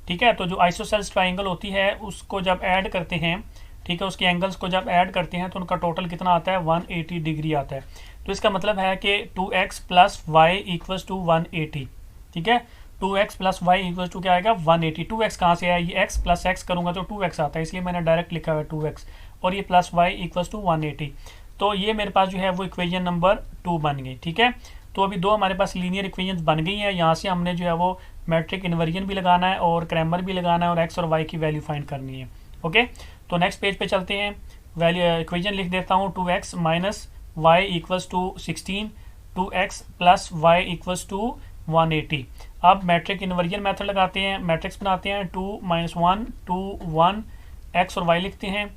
ठीक है, तो जो आइसोसेल्स ट्राइंगल होती है उसको जब ऐड करते हैं, ठीक है, उसके एंगल्स को जब ऐड करते हैं तो उनका टोटल कितना आता है 180 डिग्री आता है। तो इसका मतलब है कि 2x plus y equals to 180। ठीक है, 2x plus y equals to क्या आएगा 180। 2x कहाँ से आया, ये x प्लस x करूँगा तो 2x आता है, इसलिए मैंने डायरेक्ट लिखा हुआ है 2x, और ये प्लस वाई इक्वल्स टू 180। तो ये मेरे पास जो है वो इक्वेशन नंबर 2 बन गई। ठीक है, तो अभी दो हमारे पास लीनियर इक्वेशन बन गई हैं। यहाँ से हमने जो है वो मैट्रिक इन्वर्जन भी लगाना है और क्रैमर भी लगाना है और x और y की वैल्यू फाइंड करनी है। ओके, तो नेक्स्ट पेज पे चलते हैं। वैल्यू इक्वेशन लिख देता हूँ, 2x minus y equals to 16, 2x plus y equals to 180। अब मैट्रिक इन्वर्जन मेथड लगाते हैं, मैट्रिक्स बनाते हैं, 2 - 1 2 1, x और y लिखते हैं,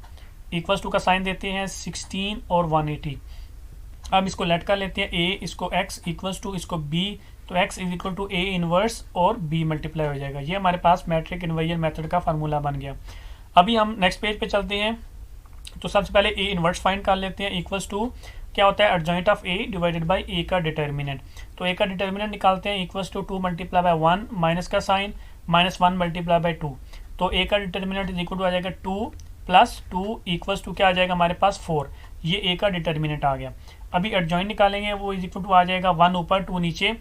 इक्वल्स टू का साइन देते हैं 16 और 180। अब इसको लेट कर लेते हैं, a इसको x इक्वल्स टू इसको b, तो x is equal to a inverse और b मल्टीप्लाई हो जाएगा। ये हमारे पास मैट्रिक इन्वर्जन मेथड का फार्मूला बन गया। अभी हम नेक्स्ट पेज पे चलते हैं, तो सबसे पहले a इनवर्स फाइंड कर लेते हैं, इक्वल्स टू क्या होता है adjoint of a divided by a का डिटर्मिनेंट। तो a का डिटर्मिनेंट निकालते हैं, equals to 2 multiply by 1 minus का साइन -1 मल्टीप्लाई बाई 2, तो a का डिटर्मिनेंट इज इक्वल टू आ जाएगा 2 प्लस 2 इक्वल्स टू क्या आ जाएगा हमारे पास 4, ये a का डिटर्मिनेंट आ गया। अभी एडजॉइंट निकालेंगे, वो इज इक्वल टू आ जाएगा 1 ऊपर 2 नीचे,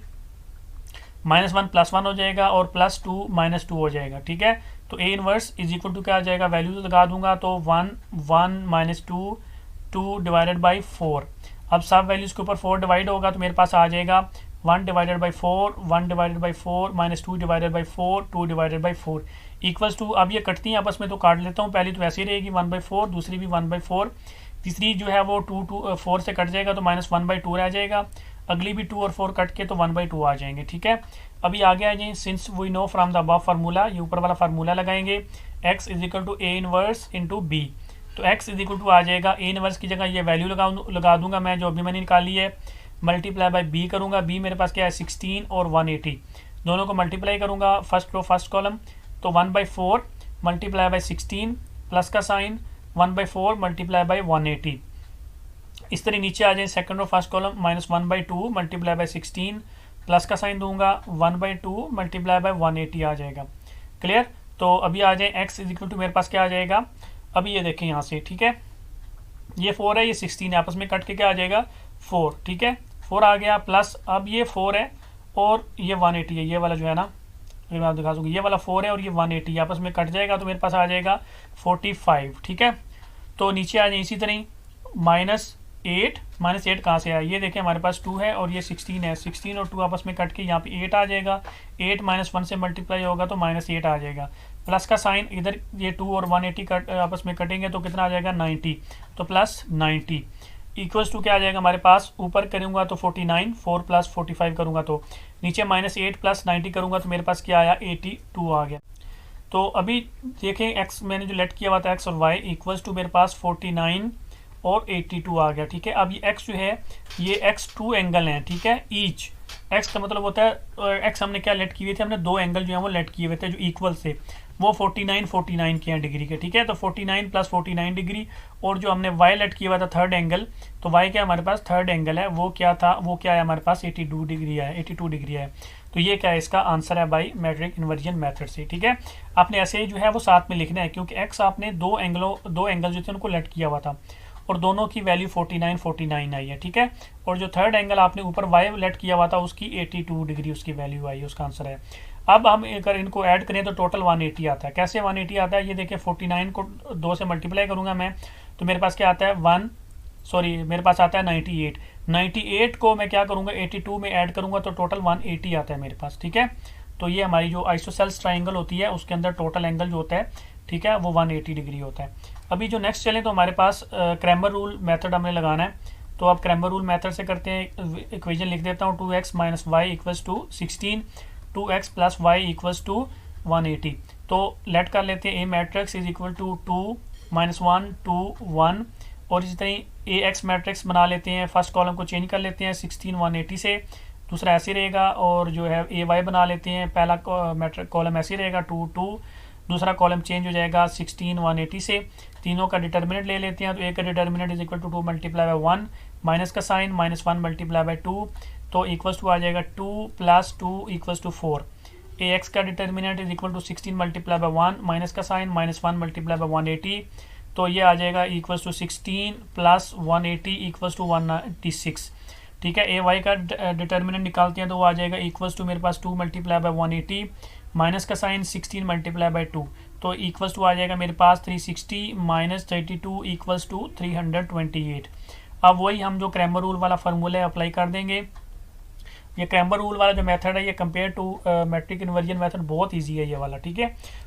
-1 प्लस 1 हो जाएगा और +2 -2 हो जाएगा। ठीक है, तो a inverse is equal to क्या आ जाएगा, वैल्यूज लगा दूंगा तो 1 1 -2 2 डिवाइडेड बाई 4। अब सब वैल्यूज के ऊपर 4 डिवाइड होगा तो मेरे पास आ जाएगा 1 divided by 4, 1 divided by 4 -2 divided by 4, 2 divided by 4 equals to, अब ये कटती हैं आपस में तो काट लेता हूँ, पहली तो ऐसे ही रहेगी 1/4, दूसरी भी 1/4, तीसरी जो है वो 4 से कट जाएगा तो -1/2 रह जाएगा, अगली भी 2 और 4 कट के तो 1/2 आ जाएंगे। ठीक है, अभी आगे आ जाए, since we know from the above formula, ये ऊपर वाला फार्मूला लगाएंगे, x is equal to a inverse into b, तो x इज इक्वल टू आ जाएगा a इनवर्स की जगह ये वैल्यू लगा दूंगा मैं जो अभी मैंने निकाली है, मल्टीप्लाई बाई b करूँगा, b मेरे पास क्या है 16 और 180, दोनों को मल्टीप्लाई करूँगा फर्स्ट रो फर्स्ट कॉलम, तो 1/4 मल्टीप्लाई बाई 16 प्लस का साइन 1/4 मल्टीप्लाई बाई 180। इस तरह नीचे आ जाए second row first column, -1/2 multiply by 16 plus का साइन दूंगा 1/2 मल्टीप्लाई बाई 180 आ जाएगा। क्लियर, तो अभी आ जाए x इज इक्वल टू मेरे पास क्या आ जाएगा, अभी ये देखें यहाँ से, ठीक है, ये 4 है ये 16 है, आपस में कट के क्या आ जाएगा 4। ठीक है, 4 आ गया, प्लस अब ये 4 है और ये 180 है, ये वाला जो है ना, मैं आप दिखा दूँगी, ये वाला 4 है और ये 180 आपस में कट जाएगा तो मेरे पास आ जाएगा 45। ठीक है, तो नीचे आ जाए इसी तरह -8 कहाँ से आया, ये देखें हमारे पास 2 है और ये 16 है, 16 और 2 आपस में कट के यहाँ पे 8 आ जाएगा, 8 -1 से मल्टीप्लाई होगा तो -8 आ जाएगा, प्लस का साइन इधर ये 2 और 180 आपस में कटेंगे तो कितना आ जाएगा 90, तो प्लस 90 इक्वल्स टू क्या आ जाएगा हमारे पास, ऊपर करूँगा तो 49, 4 + 45 करूँगा तो नीचे -8 + 90 करूँगा तो मेरे पास क्या आया 82 आ गया। तो अभी देखें x मैंने जो लेट किया हुआ था x और y इक्वल्स टू मेरे पास 49 और 82 आ गया। ठीक है, अब ये x जो है ये x 2 एंगल हैं। ठीक है, ईच x का मतलब होता है x हमने क्या लेट किए थे, हमने 2 एंगल जो है वो लेट किए हुए थे जो इक्वल से, वो 49 के हैं डिग्री के। ठीक है, तो 49 + 49 डिग्री, और जो हमने y लेट किया हुआ था थर्ड एंगल, तो y क्या हमारे पास थर्ड एंगल है, वो क्या था, वो क्या है हमारे पास 82 डिग्री है, 82 डिग्री है। तो ये क्या है, इसका आंसर है बाई मैट्रिक इन्वर्जन मेथड से। ठीक है, आपने ऐसे ही जो है वो साथ में लिखना है, क्योंकि एक्स आपने दो एंगल जो थे उनको लेट किया हुआ था और दोनों की वैल्यू 49 आई है। ठीक है, और जो थर्ड एंगल आपने ऊपर वाई लेट किया हुआ था उसकी 82 डिग्री उसकी वैल्यू आई है, उसका आंसर है। अब हम अगर इनको ऐड करें तो टोटल 180 आता है। कैसे 180 आता है, ये देखिए 49 को 2 से मल्टीप्लाई करूंगा मैं, तो मेरे पास क्या आता है मेरे पास आता है 98 को मैं क्या करूंगा 82 में ऐड करूंगा तो टोटल 180 आता है मेरे पास। ठीक है, तो ये हमारी जो आइसोसेल्स ट्राइंगल होती है उसके अंदर टोटल एंगल जो होता है, ठीक है, वो 180 डिग्री होता है। अभी जो नेक्स्ट चलें तो हमारे पास क्रैमर रूल मेथड हमने लगाना है। तो अब क्रैमर रूल मेथड से करते हैं, इक्वेशन लिख देता हूँ 2x minus y equals to 16, 2x plus y equals to 180। तो लेट कर लेते हैं a matrix is equal to 2 minus 1 2 1, और इसी तरह ए एक्स मैट्रिक्स बना लेते हैं, फर्स्ट कॉलम को चेंज कर लेते हैं 16 180 से, दूसरा ऐसे रहेगा, और जो है ए वाई बना लेते हैं, पहला मैट्रिक कॉलम ऐसे रहेगा 2 2, दूसरा कॉलम चेंज हो जाएगा 16 180 से, तीनों का डिटर्मिनेंट ले लेते हैं। तो ए का determinant is equal to 2 multiply by 1, minus का साइन -1 मल्टीप्लाई बाय 2, तो इक्वल्स टू आ जाएगा 2 plus 2 equals to 4। A x का determinant is equal to 16 multiply by 1, minus का साइन -1 मल्टीप्लाई बाय 180, तो ये आ जाएगा equals to 16 plus 180 equals to 196। ठीक है, ए वाई का डिटर्मिनेंट निकालते हैं तो वो आ जाएगा इक्वल्स टू मेरे पास 2 मल्टीप्लाई बाय 180, माइनस का साइन 16 मल्टीप्लाई बाय 2, तो इक्वल्स टू आ जाएगा मेरे पास 360 माइनस 32 इक्वल्स टू 328। अब वही हम जो क्रैमर रूल वाला फार्मूला है अप्लाई कर देंगे। ये क्रैमर रूल वाला जो मेथड है ये compare to matrix inversion method बहुत इजी है ये वाला। ठीक है,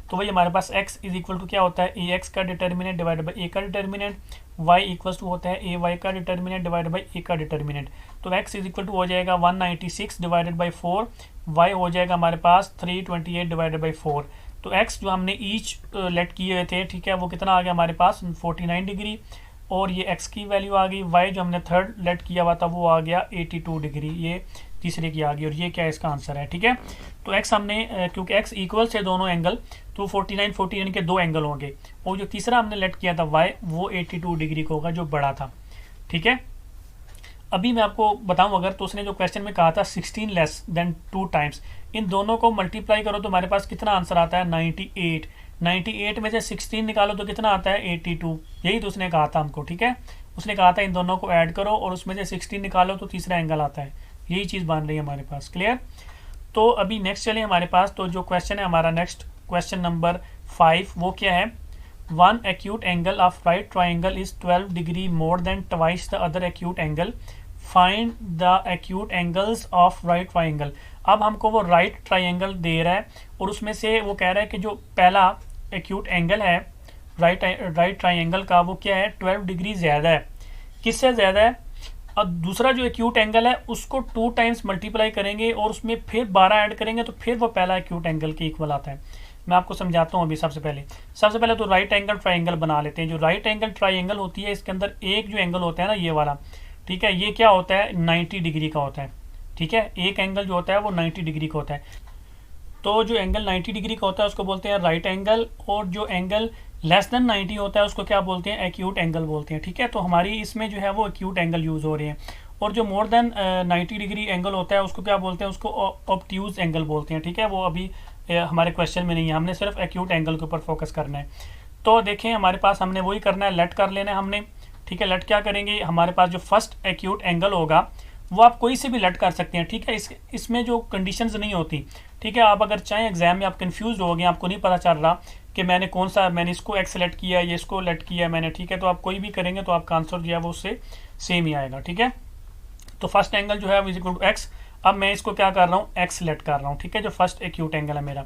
तो वही हमारे पास x इज इक्वल टू क्या होता है, ए एक्स का डिटर्मिनेंट डिवाइड बाई ए का डिटर्मिनेंट, y इक्वल्स टू होता है ए वाई का डिटर्मिनेंट डिवाइड बाई ए का डिटर्मिनेंट। तो x इज इक्वल टू हो जाएगा 196 डिवाइडेड बाई 4, y हो जाएगा हमारे पास 328 डिवाइडेड बाई 4। तो x जो हमने ईच लेट किए हुए थे, ठीक है, वो कितना आ गया हमारे पास 49 डिग्री, और ये x की वैल्यू आ गई, y जो हमने थर्ड लेट किया हुआ था वो आ गया 82 डिग्री, ये तीसरे की आ गई, और ये क्या इसका आंसर है। ठीक है, तो x हमने क्योंकि x इक्वल से दोनों एंगल, तो 49 के दो एंगल होंगे, और जो तीसरा हमने लेट किया था y वो 82 डिग्री का होगा जो बड़ा था। ठीक है, अभी मैं आपको बताऊं अगर, तो उसने जो क्वेश्चन में कहा था 16 लेस देन 2 टाइम्स, इन दोनों को मल्टीप्लाई करो तो हमारे पास कितना आंसर आता है 98। 98 में से 16 निकालो तो कितना आता है 82, यही तो उसने कहा था हमको। ठीक है, उसने कहा था इन दोनों को ऐड करो और उसमें से 16 निकालो तो तीसरा एंगल आता है, यही चीज़ बन रही है हमारे पास। क्लियर, तो अभी नेक्स्ट चले हमारे पास, तो जो क्वेश्चन है हमारा नेक्स्ट क्वेश्चन नंबर 5, वो क्या है, one acute angle of right triangle is 12 degree more than twice the other acute angle, find the acute angles of right triangle. अब हमको वो राइट ट्राइंगल दे रहा है और उसमें से वो कह रहा है कि जो पहला एक्यूट एंगल है राइट ट्राइंगल का वो क्या है 12 डिग्री ज़्यादा है, किससे ज़्यादा है, और दूसरा जो एक्यूट एंगल है उसको 2 टाइम्स मल्टीप्लाई करेंगे और उसमें फिर 12 ऐड करेंगे तो फिर वो पहला एक्यूट एंगल के इक्वल आता है। मैं आपको समझाता हूँ अभी। सबसे पहले तो राइट एंगल ट्राइंगल बना लेते हैं। जो राइट एंगल ट्राइंगल होती है इसके अंदर एक जो एंगल होता है ना ये वाला, ठीक है, ये क्या होता है 90 डिग्री का होता है। ठीक है, एक एंगल जो होता है वो 90 डिग्री का होता है। तो जो एंगल 90 डिग्री का होता है उसको बोलते हैं राइट एंगल, और जो एंगल लेस देन 90 होता है उसको क्या बोलते हैं एक्यूट एंगल बोलते हैं। ठीक है, तो हमारी इसमें जो है वो एक्यूट एंगल यूज़ हो रहे हैं, और जो मोर देन 90 डिग्री एंगल होता है उसको क्या बोलते हैं, उसको ऑब्ट्यूज एंगल बोलते हैं। ठीक है, वो अभी हमारे क्वेश्चन में नहीं है, हमने सिर्फ एक्यूट एंगल के ऊपर फोकस करना है। तो देखें हमारे पास हमने वही करना है, लेट कर लेना है हमने। ठीक है, लेट क्या करेंगे, हमारे पास जो फर्स्ट एक्यूट एंगल होगा वो आप कोई से भी लेट कर सकते हैं। ठीक है, इसमें जो कंडीशंस नहीं होती। ठीक है, आप अगर चाहें एग्जाम में आप कंफ्यूज हो गए, आपको नहीं पता चल रहा कि मैंने इसको एक्स सेलेक्ट किया है, ये इसको लेट किया है मैंने। ठीक है, तो आप कोई भी करेंगे तो आपका आंसर जो है वो उससे सेम ही आएगा। ठीक है, तो फर्स्ट एंगल जो है इज इक्वल टू एक्स। अब मैं इसको क्या कर रहा हूँ एक्स सेलेक्ट कर रहा हूँ। ठीक है, जो फर्स्ट एक्यूट एंगल है मेरा,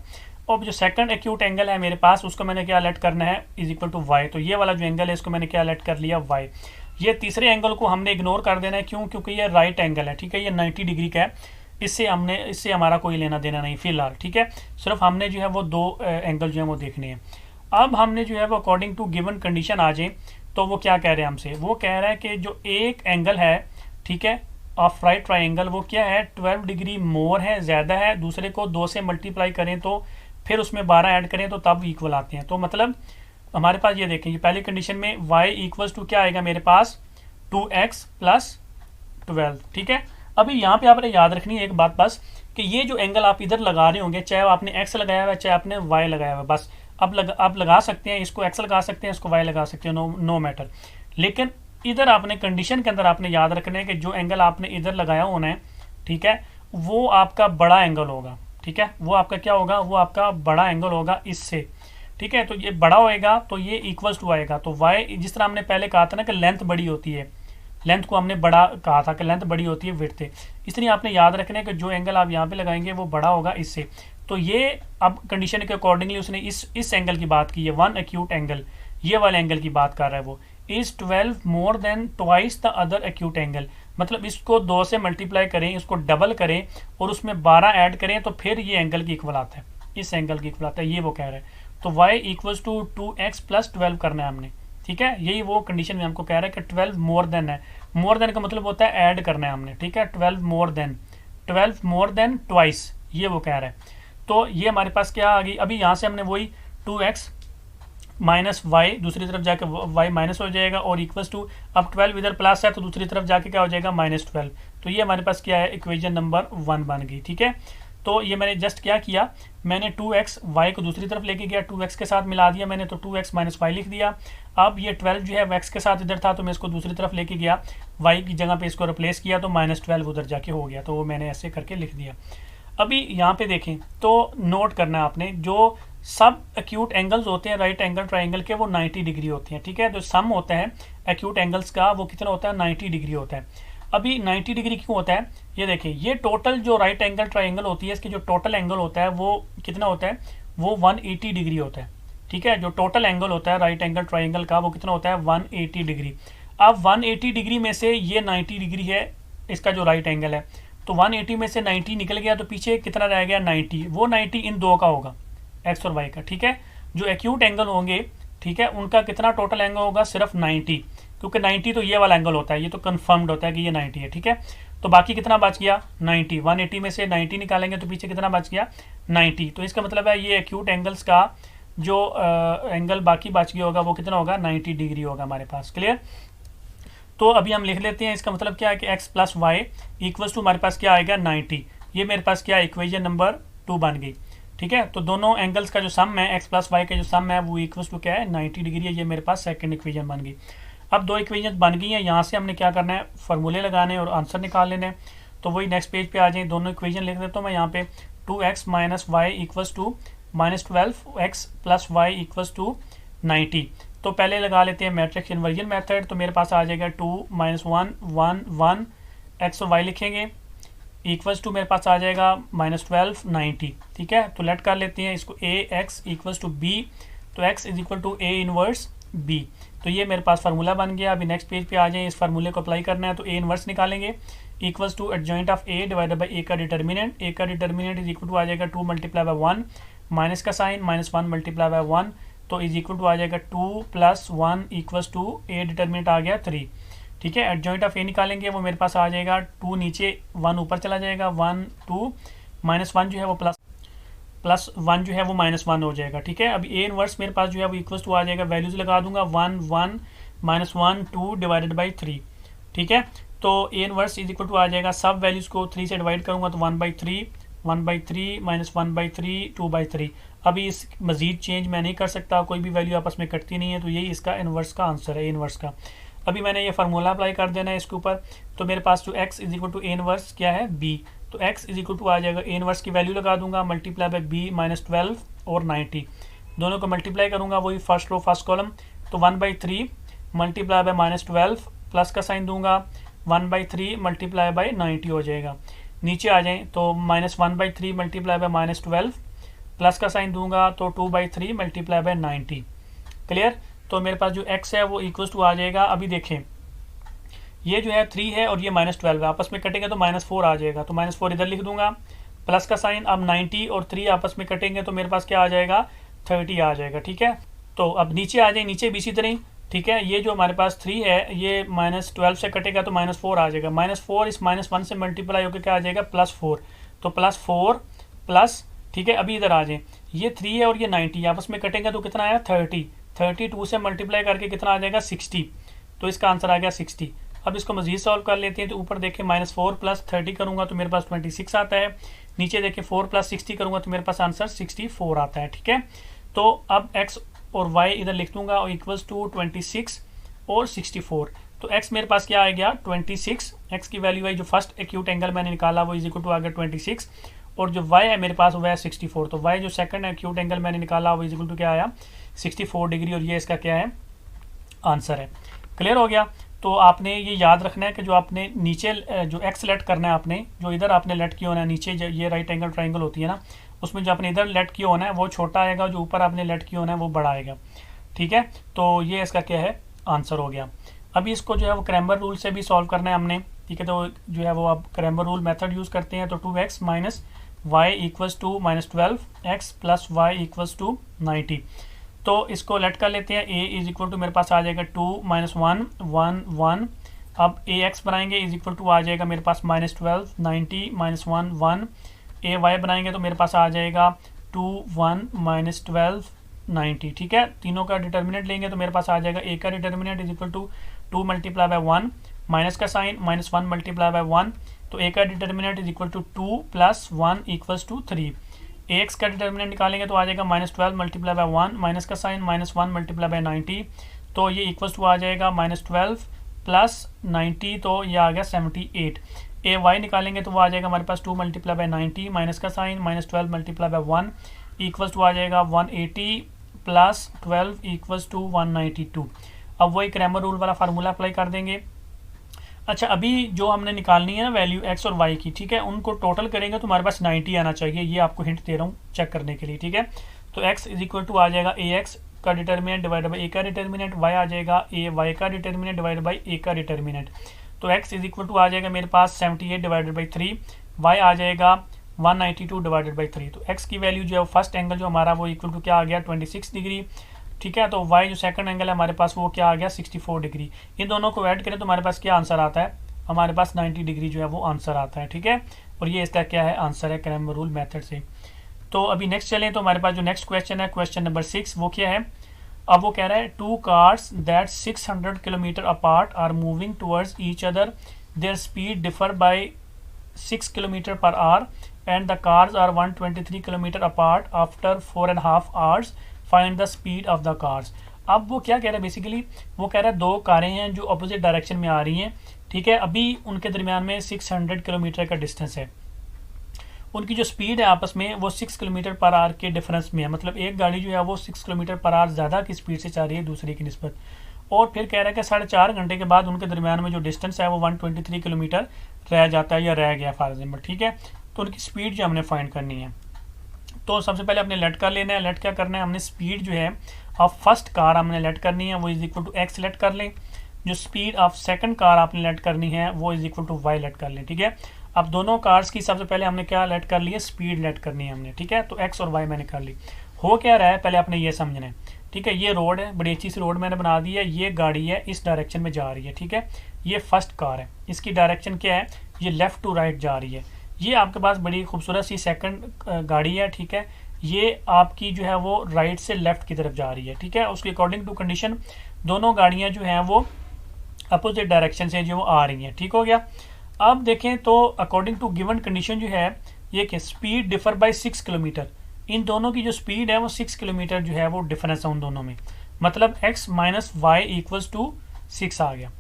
और जो सेकंड एक्यूट एंगल है मेरे पास उसको मैंने क्या लेट करना है इज इक्वल टू वाई। तो ये वाला जो एंगल है इसको मैंने क्या लेट कर लिया वाई। ये तीसरे एंगल को हमने इग्नोर कर देना है, क्यों, क्योंकि ये राइट एंगल है। ठीक है, ये 90 डिग्री का है, इससे हमारा कोई लेना देना नहीं फिलहाल। ठीक है, सिर्फ हमने जो है वो दो एंगल जो है वो देखने हैं। अब हमने जो है वो अकॉर्डिंग टू गिवन कंडीशन आ जाए तो वो क्या कह रहे हैं हमसे, वो कह रहा है कि जो एक एंगल है, ठीक है, ऑफ राइट ट्राइंगल वो क्या है 12 डिग्री मोर है, ज़्यादा है, दूसरे को 2 से मल्टीप्लाई करें तो फिर उसमें 12 ऐड करें तो तब इक्वल आते हैं। तो मतलब हमारे पास ये देखें, पहली कंडीशन में y इक्वल्स टू क्या आएगा मेरे पास 2x प्लस 12। ठीक है, अभी यहाँ पे आपने याद रखनी है एक बात बस, कि ये जो एंगल आप इधर लगा रहे होंगे, चाहे आपने एक्स लगाया हुआ है चाहे आपने वाई लगाया हुआ है, बस आप लगा सकते हैं, इसको एक्स लगा सकते हैं, इसको वाई लगा सकते हैं, नो मैटर। लेकिन इधर आपने कंडीशन के अंदर आपने याद रखना है कि जो एंगल आपने इधर लगाया होना है, ठीक है, वो आपका बड़ा एंगल होगा। ठीक है, वो आपका क्या होगा, वो आपका बड़ा एंगल होगा इससे। ठीक है, तो ये बड़ा होएगा तो ये इक्वल्स टू आएगा। तो वाई, जिस तरह हमने पहले कहा था ना कि लेंथ बड़ी होती है, लेंथ को हमने बड़ा कहा था कि लेंथ बड़ी होती है विड्थ से, इसलिए आपने याद रखना है कि जो एंगल आप यहाँ पे लगाएंगे वो बड़ा होगा इससे। तो ये अब कंडीशन के अकॉर्डिंगली उसने इस एंगल की बात की है, वन एक्यूट एंगल, ये वाले एंगल की बात कर रहा है वो। Is 12 more than twice the other acute angle, मतलब इसको 2 से मल्टीप्लाई करें, इसको डबल करें और उसमें 12 ऐड करें तो फिर ये एंगल की इक्वल आता है, इस एंगल की इक्वल आता है, ये वो कह रहा है। तो y equals to 2x plus 12 करना है हमने। ठीक है, यही वो कंडीशन में हमको कह रहा है कि 12 मोर देन है। मोर देन का मतलब होता है ऐड करना है हमने। ठीक है, 12 मोर देन ट्वाइस, ये वो कह रहा है। तो ये हमारे पास क्या आ गई, अभी यहाँ से हमने वही 2x माइनस वाई, दूसरी तरफ जाके y माइनस हो जाएगा और इक्वल्स टू, अब 12 इधर प्लस है तो दूसरी तरफ जाके क्या हो जाएगा -12। तो ये हमारे पास क्या है, इक्वेशन नंबर 1 बन गई। ठीक है, तो ये मैंने जस्ट क्या किया, मैंने 2x y को दूसरी तरफ लेके गया, 2x के साथ मिला दिया मैंने, तो 2x माइनस वाई लिख दिया। अब ये 12 जो है x के साथ इधर था तो मैं इसको दूसरी तरफ लेके गया, y की जगह पे इसको रिप्लेस किया तो -12 उधर जाके हो गया, तो वो मैंने ऐसे करके लिख दिया। अभी यहाँ पे देखें तो नोट करना है आपने, जो सब एक्यूट एंगल्स होते हैं राइट एंगल ट्राइंगल के, वो 90 डिग्री होते हैं। ठीक है, जो सम होता है एक्यूट एंगल्स का वो कितना होता है, 90 डिग्री होता है। अभी 90 डिग्री क्यों होता है, ये देखिए, ये टोटल जो राइट एंगल ट्राइंगल होती है इसकी जो टोटल एंगल होता है वो कितना होता है, वो 180 डिग्री होता है। ठीक है, जो टोटल एंगल होता है राइट एंगल ट्राइंगल का वो कितना होता है, 180 डिग्री। अब 180 डिग्री में से ये 90 डिग्री है इसका जो राइट एंगल है, तो 180 में से 90 निकल गया तो पीछे कितना रह गया, 90। वो 90 इन दो का होगा, एक्स और वाई का। ठीक है, जो एक्यूट एंगल होंगे, ठीक है, उनका कितना टोटल एंगल होगा, सिर्फ 90, क्योंकि 90 तो ये वाला एंगल होता है, ये तो कंफर्म्ड होता है कि ये 90 है। ठीक है, तो बाकी कितना बच गया, 90। 180 में से 90 निकालेंगे तो पीछे कितना बच गया, 90। तो इसका मतलब है ये एक्यूट एंगल्स का जो एंगल बाकी बच गया होगा वो कितना होगा, 90 डिग्री होगा हमारे पास। क्लियर, तो अभी हम लिख लेते हैं, इसका मतलब क्या है कि x plus y equals to हमारे पास क्या आएगा, 90। ये मेरे पास क्या, इक्वेशन नंबर 2 बन गई। ठीक है, तो दोनों एंगल्स का जो सम है, x प्लस वाई का जो सम है वो इक्वल्स टू क्या है, 90 डिग्री है। ये मेरे पास सेकंड इक्वेशन बन गई। अब 2 इक्वेशन बन गई हैं, यहाँ से हमने क्या करना है, फार्मूले लगाने और आंसर निकाल लेने। तो वही नेक्स्ट पेज पे आ जाए, दोनों इक्वेशन लिख देता हूँ मैं यहाँ पे। 2x minus y equals to -12x plus y equals to 90। तो पहले लगा लेते हैं मैट्रिक्स इन्वर्जन मेथड। तो मेरे पास आ जाएगा 2 - 1 1 1 x और y लिखेंगे इक्वल्स टू मेरे पास आ जाएगा -12 90। ठीक है, तो लेट कर लेते हैं इसको, ax इक्वल्स टू b, तो x is equal to a inverse b। तो ये मेरे पास फार्मूला बन गया। अभी नेक्स्ट पेज पे आ जाए, इस फार्मूले को अप्लाई करना है। तो a इनवर्स निकालेंगे equals to adjoint of a divided by a का डिटर्मिनेंट। a का डिटर्मिनेंट इज इक्वल टू आ जाएगा 2 मल्टीप्लाई बाई 1, माइनस का साइन -1 मल्टीप्लाई बाई 1, तो इज इक्वल टू आ जाएगा 2 + 1 इक्वल्स टू a डिटर्मिनेंट आ गया 3। ठीक है, एडजॉइंट ऑफ a निकालेंगे, वो मेरे पास आ जाएगा 2 नीचे 1 ऊपर चला जाएगा, 1 2 -1 जो है वो प्लस 1 जो है वो -1 हो जाएगा। ठीक है, अभी a इनवर्स मेरे पास जो है वो इक्वल्स टू आ जाएगा, वैल्यूज लगा दूंगा 1 1 -1 2 डिवाइडेड बाई 3। ठीक है, तो a inverse is equal to आ जाएगा, सब वैल्यूज को 3 से डिवाइड करूंगा तो 1/3 1/3 -1/3 2/3। अभी इस मजीद चेंज मैं नहीं कर सकता, कोई भी वैल्यू आपस में कटती नहीं है, तो यही इसका इनवर्स का आंसर है, इनवर्स का। अभी मैंने ये फार्मूला अप्लाई कर देना है इसके ऊपर। तो मेरे पास जो x is equal to a inverse क्या है, b, तो x इज इक्वल टू आ जाएगा a इनवर्स की वैल्यू लगा दूंगा मल्टीप्लाई बाई b -12 और 90, दोनों को मल्टीप्लाई करूंगा, वही फर्स्ट रो फर्स्ट कॉलम। तो 1/3 मल्टीप्लाई बाई -12 प्लस का साइन दूंगा, 1/3 मल्टीप्लाई बाई 90 हो जाएगा। नीचे आ जाएं तो -1/3 मल्टीप्लाई बाई -12 प्लस का साइन दूंगा तो 2/3 मल्टीप्लाई बाई 90। क्लियर, तो मेरे पास जो x है वो इक्वल्स टू आ जाएगा। अभी देखें, ये जो है 3 है और ये -12 है, आपस में कटेंगे तो -4 आ जाएगा, तो -4 इधर लिख दूंगा, प्लस का साइन। अब 90 और 3 आपस में कटेंगे तो मेरे पास क्या आ जाएगा, 30 आ जाएगा। ठीक है, तो अब नीचे आ जाए, नीचे भी इसी तरह। ठीक है, ये जो हमारे पास 3 है ये -12 से कटेगा तो -4 आ जाएगा, -4 इस -1 से मल्टीप्लाई होकर क्या आ जाएगा, +4, तो +4 प्लस। ठीक है, अभी इधर आ जाए, ये 3 है और ये 90 आपस में कटेंगे तो कितना आया, 30 2 से मल्टीप्लाई करके कितना आ जाएगा, 60, तो इसका आंसर आ गया 60। अब इसको मजीद सॉल्व कर लेते हैं। तो ऊपर देखें -4 + 30 करूँगा तो मेरे पास 26 आता है। नीचे देखें 4 + 60 करूँगा तो मेरे पास आंसर 64 आता है। ठीक है, तो अब x और y इधर लिख दूंगा और इक्वल्स टू 26 और 64। तो x मेरे पास क्या आ गया 26, x की वैल्यू है जो फर्स्ट एक्यूट एंगल मैंने निकाला वो इज इक्वल टू आ गया 26, और जो y है मेरे पास वो है 64। तो y जो सेकंड एक्यूट एंगल मैंने निकाला वो इज इक्वल टू क्या आया 64 डिग्री, और ये इसका क्या है आंसर है। क्लियर हो गया। तो आपने ये याद रखना है कि जो आपने नीचे जो x लेट करना है, आपने जो इधर आपने लेट किया होना है नीचे ये राइट एंगल ट्राइंगल होती है ना, उसमें जो आपने इधर लेट किया होना है वो छोटा आएगा, जो ऊपर आपने लेट किया होना है वो बड़ा आएगा। ठीक है, तो ये इसका क्या है आंसर हो गया। अभी इसको जो है वो क्रैमर रूल से भी सॉल्व करना है हमने। ठीक है, तो जो है वो आप क्रैमर रूल मेथड यूज़ करते हैं। तो 2x - y = -12 x + y = 90। तो इसको लेट कर लेते हैं। a इज इक्वल टू मेरे पास आ जाएगा 2 - 1 1 1। अब ax बनाएंगे इज इक्वल टू आ जाएगा मेरे पास -12 90 - 1 1। ay बनाएंगे तो मेरे पास आ जाएगा 2 1 - 12 90। ठीक है, तीनों का डिटर्मिनेंट लेंगे तो मेरे पास आ जाएगा a का determinant is equal to 2 × 1 minus का साइन -1 × 1। तो a का determinant is equal to 2 + 1 = 3। ax का डिटर्मिनेंट निकालेंगे तो आ जाएगा -12 × 1 माइनस का साइन -1 × 90। तो ये इक्वल टू आ जाएगा -12 + 90, तो ये आ गया 78। ay निकालेंगे तो वो आ जाएगा हमारे पास 2 × 90 माइनस का साइन -12 × 1 इक्वल टू आ जाएगा 180 + 12 = 192। अब वही क्रैमर रूल वाला फार्मूला अप्लाई कर देंगे। अच्छा, अभी जो हमने निकालनी है ना वैल्यू x और y की, ठीक है, उनको टोटल करेंगे तो हमारे पास 90 आना चाहिए। ये आपको हिंट दे रहा हूँ चेक करने के लिए। ठीक है, तो x इज इक्वल टू आ जाएगा ax का डिटर्मिनेंट डिवाइड बाई a का डिटर्मिनेंट, y आ जाएगा ay का डिटर्मिनेंट डिवाइड बाई a का डिटर्मिनेंट। तो x इज इक्वल टू आ जाएगा मेरे पास 78 डिवाइडेड बाई 3, y आ जाएगा 192 डिवाइडेड बाई 3। तो x की वैल्यू जो है फर्स्ट एंगल जो हमारा वो इक्वल टू क्या आ गया 26 डिग्री। ठीक है, तो y जो सेकंड एंगल है हमारे पास वो क्या आ गया 64 डिग्री। इन दोनों को ऐड करें तो हमारे पास क्या आंसर आता है, हमारे पास 90 डिग्री जो है वो आंसर आता है। ठीक है, और ये इसका क्या है आंसर है क्रैमर रूल मेथड से। तो अभी नेक्स्ट चलें तो हमारे पास जो नेक्स्ट क्वेश्चन है क्वेश्चन नंबर 6, वो क्या है। अब वो कह रहा है 2 cars that 600 kilometre apart are moving towards each other, their speed differ by 6 km/h and the cars are 123 km apart after 4.5 hours. Find the speed of the cars. अब वो क्या कह रहा है बेसिकली, वो कह रहा है दो कारें हैं जो अपोजिट डायरेक्शन में आ रही हैं। ठीक है, अभी उनके दरमियान में 600 किलोमीटर का डिस्टेंस है। उनकी जो स्पीड है आपस में वो 6 km/h के डिफरेंस में है। मतलब एक गाड़ी जो है वो 6 km/h ज़्यादा की स्पीड से चल रही है दूसरे की निस्बत। और फिर कह रहा है कि 4.5 घंटे के बाद उनके दरमियान में जो डिस्टेंस है वो 123 किलोमीटर रह जाता है या रह गया फॉर एग्जाम्पल। ठीक है, तो उनकी स्पीड जो हमने फाइंड करनी है। तो सबसे पहले अपने लेट कर लेना है। लेट क्या करना है, हमने स्पीड जो है ऑफ फर्स्ट कार हमने लेट करनी है वो is equal to x let कर लें। जो स्पीड ऑफ सेकंड कार आपने लेट करनी है वो is equal to y let कर लें। ठीक है, अब दोनों कार्स की सबसे पहले हमने क्या लेट कर ली है, स्पीड लेट करनी है हमने। ठीक है, तो एक्स और वाई मैंने कर ली। हो क्या रहा है पहले आपने ये समझना है। ठीक है, ये रोड है, बड़ी अच्छी सी रोड मैंने बना दी है। ये गाड़ी है इस डायरेक्शन में जा रही है। ठीक है, ये फर्स्ट कार है, इसकी डायरेक्शन क्या है, ये लेफ्ट टू राइट जा रही है। ये आपके पास बड़ी खूबसूरत सी सेकंड गाड़ी है। ठीक है, ये आपकी जो है वो राइट से लेफ्ट की तरफ जा रही है। ठीक है, उसके अकॉर्डिंग टू कंडीशन दोनों गाड़ियां जो हैं वो अपोजिट डायरेक्शन से जो आ रही हैं। ठीक हो गया। अब देखें तो अकॉर्डिंग टू गिवन कंडीशन जो है ये कि स्पीड डिफर बाय 6 किलोमीटर, इन दोनों की जो स्पीड है वो 6 किलोमीटर जो है वो डिफरेंस है उन दोनों में। मतलब x - y = 6 आ गया।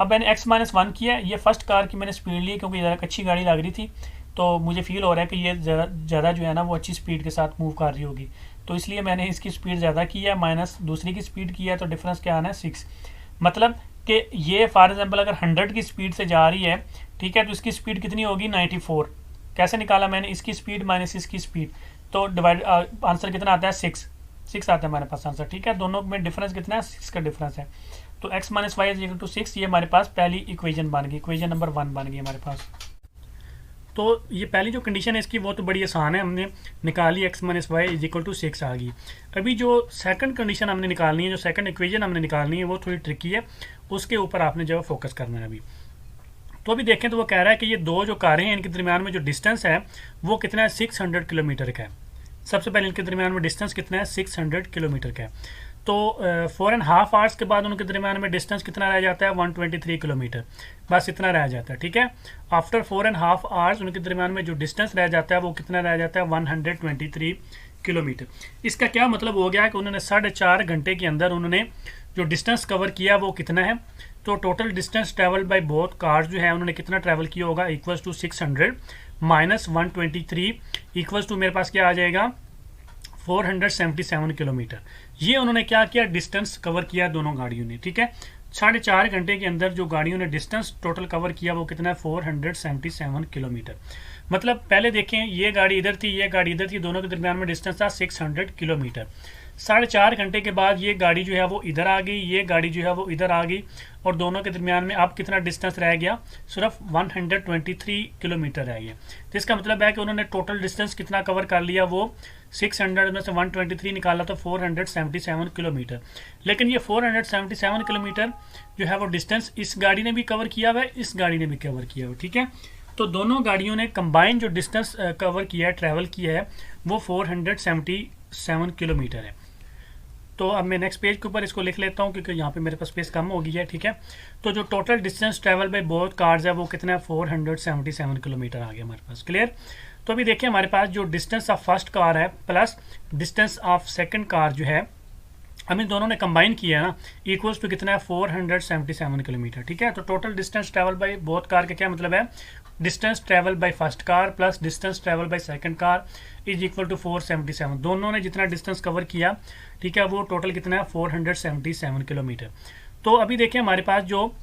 अब मैंने x - 1 किया, ये फर्स्ट कार की मैंने स्पीड ली क्योंकि ज़रा अच्छी गाड़ी लग रही थी, तो मुझे फील हो रहा है कि ये ज़्यादा जो है ना वो अच्छी स्पीड के साथ मूव कर रही होगी, तो इसलिए मैंने इसकी स्पीड ज़्यादा की है माइनस दूसरी की स्पीड की है, तो डिफरेंस क्या आना है 6। मतलब कि ये फॉर एग्जांपल अगर 100 की स्पीड से जा रही है, ठीक है, तो इसकी स्पीड कितनी होगी 94। कैसे निकाला मैंने, इसकी स्पीड माइनस इसकी स्पीड, तो डिवाइड आंसर कितना आता है 6 आता है हमारे पास आंसर। ठीक है, दोनों में डिफरेंस कितना है 6 का डिफरेंस है। तो x - y = 6 ये हमारे पास पहली इक्वेशन बन गई, इक्वेशन नंबर 1 बन गई हमारे पास। तो ये पहली जो कंडीशन है इसकी वो तो बड़ी आसान है, हमने निकाली x - y = 6 आ गई। अभी जो सेकंड कंडीशन हमने निकालनी है, जो सेकंड इक्वेशन हमने निकालनी है वो थोड़ी ट्रिकी है, उसके ऊपर आपने जो फोकस करना है अभी। तो अभी देखें तो वो कह रहा है कि ये दो जो कारें हैं इनके दरमियान में जो डिस्टेंस है वो कितना है 600 किलोमीटर का है। सबसे पहले इनके दरमियान में डिस्टेंस कितना है 600 किलोमीटर का है। तो 4.5 आवर्स के बाद उनके दरमियान में डिस्टेंस कितना रह जाता है 123 किलोमीटर, बस इतना रह जाता है। ठीक है, आफ्टर 4.5 आवर्स उनके दरमियान में जो डिस्टेंस रह जाता है वो कितना रह जाता है 123 किलोमीटर। इसका क्या मतलब हो गया कि उन्होंने 4.5 घंटे के अंदर उन्होंने जो डिस्टेंस कवर किया वो कितना है, तो total distance travel by both cars जो है उन्होंने कितना ट्रेवल किया होगा equals to 600 minus 123 equals to मेरे पास क्या आ जाएगा 477 किलोमीटर। ये उन्होंने क्या किया, डिस्टेंस कवर किया दोनों गाड़ियों ने। ठीक है, 4.5 घंटे के अंदर जो गाड़ियों ने डिस्टेंस टोटल कवर किया वो कितना है 477 किलोमीटर। मतलब पहले देखें ये गाड़ी इधर थी, ये गाड़ी इधर थी, दोनों के दरमियान में डिस्टेंस था 600 किलोमीटर। 4.5 घंटे के बाद ये गाड़ी जो है वो इधर आ गई, ये गाड़ी जो है वो इधर आ गई, और दोनों के दरमियान में अब कितना डिस्टेंस रह गया, सिर्फ 123 किलोमीटर रह गया। तो इसका मतलब है कि उन्होंने टोटल डिस्टेंस कितना कवर कर लिया, वो 600 में से 123 निकाला तो 477 किलोमीटर। लेकिन ये 477 किलोमीटर जो है वो डिस्टेंस इस गाड़ी ने भी कवर किया हुआ है, इस गाड़ी ने भी कवर किया हुआ है। ठीक है, तो दोनों गाड़ियों ने कंबाइन जो डिस्टेंस कवर किया है, ट्रैवल किया है, वो 477 किलोमीटर है। तो अब मैं नेक्स्ट पेज के ऊपर इसको लिख लेता हूँ क्योंकि यहाँ पे मेरे पास स्पेस कम हो गई है। ठीक है, तो जो total distance travel by both cars है वो कितना है 477 किलोमीटर आ गया हमारे पास। क्लियर। तो अभी देखिए हमारे पास जो डिस्टेंस ऑफ फर्स्ट कार है plus distance of second car जो है हम इन दोनों ने कंबाइन किया है ना, इक्वल्स टू कितना है 477 किलोमीटर। ठीक है, तो total distance travel by both car का क्या मतलब है, distance travel by first car plus distance travel by second car is equal to 477। दोनों ने जितना डिस्टेंस कवर किया, ठीक है, वो टोटल कितना है 477 किलोमीटर। तो अभी देखिए हमारे पास जो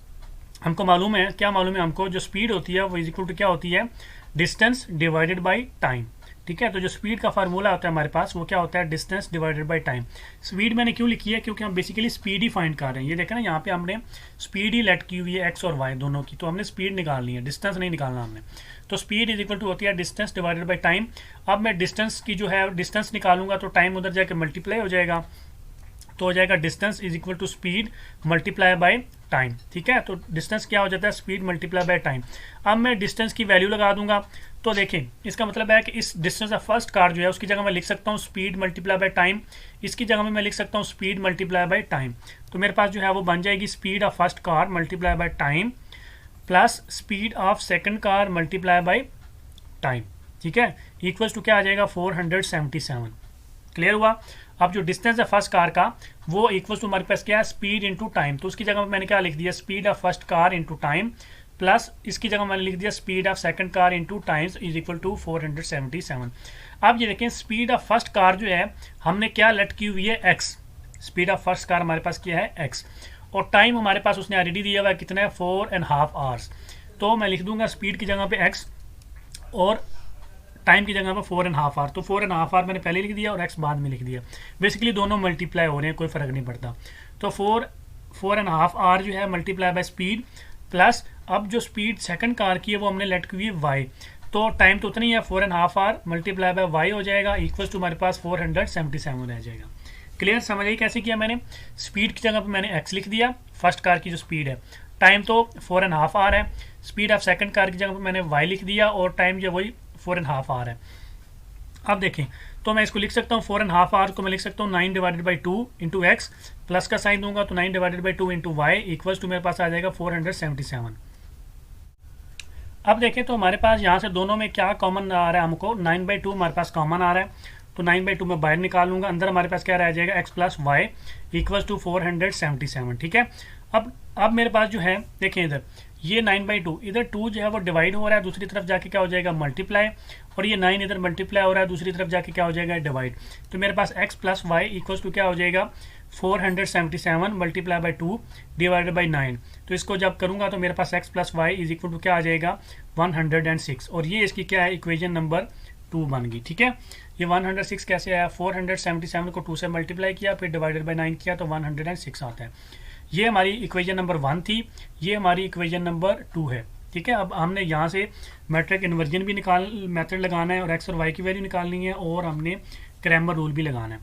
हमको मालूम है, क्या मालूम है हमको, जो स्पीड होती है वो इज इक्वल टू क्या होती है, डिस्टेंस डिवाइडेड बाई टाइम। ठीक है, तो जो स्पीड का फार्मूला होता है हमारे पास वो क्या होता है, distance divided by time. Speed मैंने क्यों लिखी है, क्योंकि हम बेसिकली स्पीड ही फाइंड कर रहे हैं। ये देखें ना, यहाँ पे हमने स्पीड ही लेट की हुई है एक्स और वाई दोनों की, तो हमने स्पीड निकालनी है, डिस्टेंस नहीं निकालना हमने। तो स्पीड इज इक्वल टू होती है डिस्टेंस डिवाइडेड बाई टाइम। अब मैं डिस्टेंस की जो है डिस्टेंस निकालूंगा तो टाइम उधर जाकर मल्टीप्लाई हो जाएगा, तो हो जाएगा distance is equal to speed multiply by time. ठीक है, तो डिस्टेंस क्या हो जाता है, स्पीड मल्टीप्लाई बाय टाइम। अब मैं डिस्टेंस की वैल्यू लगा दूंगा, तो देखें इसका मतलब है कि इस डिस्टेंस ऑफ फर्स्ट कार जो है उसकी जगह मैं लिख सकता हूँ स्पीड मल्टीप्लाई बाय टाइम, इसकी जगह में मैं लिख सकता हूँ स्पीड मल्टीप्लाई बाय टाइम। तो मेरे पास जो है वो बन जाएगी speed of first car multiply by time plus speed of second car multiply by time. ठीक है, इक्वल्स टू क्या आ जाएगा 477। क्लियर हुआ। अब जो डिस्टेंस है फर्स्ट कार का वो इक्वल्स टू हमारे पास क्या है, स्पीड इंटू टाइम। तो उसकी जगह मैंने क्या लिख दिया, speed of first car into time plus इसकी जगह मैंने लिख दिया speed of second car into times is equal to 477। अब ये देखें स्पीड ऑफ फर्स्ट कार जो है हमने क्या लेट की हुई है, x. Speed of first car हमारे पास क्या है, एक्स, और टाइम हमारे पास उसने ऑलरेडी दिया हुआ है कितना है 4.5 आवर्स। तो मैं लिख दूंगा स्पीड की जगह पे एक्स और टाइम की जगह पर 4.5 आवर। तो 4.5 आवर मैंने पहले लिख दिया और एक्स बाद में लिख दिया। बेसिकली दोनों मल्टीप्लाई हो रहे हैं, कोई फर्क नहीं पड़ता। तो 4.5 आवर जो है मल्टीप्लाई बाय स्पीड प्लस अब जो स्पीड सेकंड कार की है वो हमने लेट की हुई है वाई। तो टाइम तो उतना ही है 4.5 आवर मल्टीप्लाई बाय वाई हो जाएगा इक्वल्स टू हमारे पास 477 रह जाएगा। क्लियर, समझ आई कैसे किया मैंने। स्पीड की जगह पर मैंने एक्स लिख दिया, फर्स्ट कार की जो स्पीड है, टाइम तो 4.5 आवर है, स्पीड ऑफ सेकंड कार की जगह पर मैंने वाई लिख दिया और टाइम जो वही 4.5 आवर है। अब देखें तो मैं इसको लिख सकता हूँ 4.5 आवर को मैं लिख सकता हूँ 9 divided by 2 into x, plus का साइन दूंगा तो 9 divided by 2 into y equals to मेरे पास आ जाएगा 477। अब देखें तो हमारे पास यहाँ से दोनों में क्या कॉमन आ रहा है, हमको 9/2 हमारे पास कॉमन आ रहा है, तो 9/2 में बाहर निकालूंगा, अंदर हमारे पास क्या रह जाएगा x plus y equals to 477। ठीक है, अब मेरे पास जो है देखें इधर ये 9/2, इधर 2 जो है वो डिवाइड हो रहा है, दूसरी तरफ जाके क्या हो जाएगा मल्टीप्लाई, और ये 9 इधर मल्टीप्लाई हो रहा है, दूसरी तरफ जाके क्या हो जाएगा डिवाइड। तो मेरे पास x plus y equals to क्या हो जाएगा 477 मल्टीप्लाई बाई 2 डिवाइडेड बाई 9। तो इसको जब करूंगा तो मेरे पास x plus y is equal to क्या आ जाएगा 106, और ये इसकी क्या है इक्वेशन नंबर 2 बन गई। ठीक है, ये 106 कैसे आया, 477 को 2 से मल्टीप्लाई किया फिर डिवाइडेड बाई 9 किया तो 106 आता है। ये हमारी इक्वेशन नंबर 1 थी, ये हमारी इक्वेशन नंबर 2 है। ठीक है, अब हमने यहाँ से मैट्रिक इन्वर्जन भी मेथड लगाना है और एक्स और वाई की वैल्यू निकालनी है और हमने क्रैमर रूल भी लगाना है।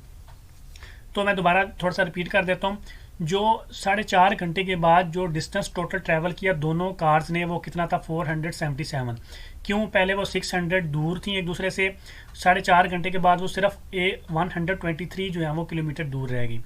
तो मैं दोबारा थोड़ा सा रिपीट कर देता हूँ। जो 4.5 घंटे के बाद जो डिस्टेंस टोटल ट्रैवल किया दोनों कार्स ने वो कितना था 477। क्यों, पहले वो 600 दूर थी एक दूसरे से, 4.5 घंटे के बाद वो सिर्फ 123 जो है वो किलोमीटर दूर रहेगी।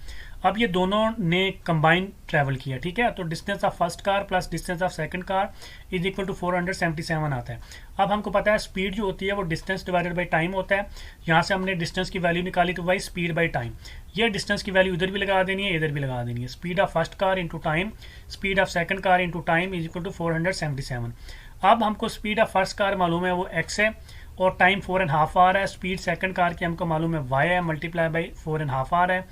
अब ये दोनों ने कंबाइन ट्रैवल किया, ठीक है। तो distance of first car plus distance of second car is equal to 477 आता है। अब हमको पता है स्पीड जो होती है वो डिस्टेंस डिवाइडेड बाई टाइम होता है। यहाँ से हमने डिस्टेंस की वैल्यू निकाली तो वही स्पीड बाई टाइम। ये डिस्टेंस की वैल्यू इधर भी लगा देनी है, इधर भी लगा देनी है। Speed of first car into time, speed of second car into time is equal to 477। अब हमको स्पीड ऑफ फर्स्ट कार मालूम है वो x है और टाइम 4.5 आर है। स्पीड सेकंड कार की हमको मालूम है y है, मल्टीप्लाई बाई 4.5 आर है।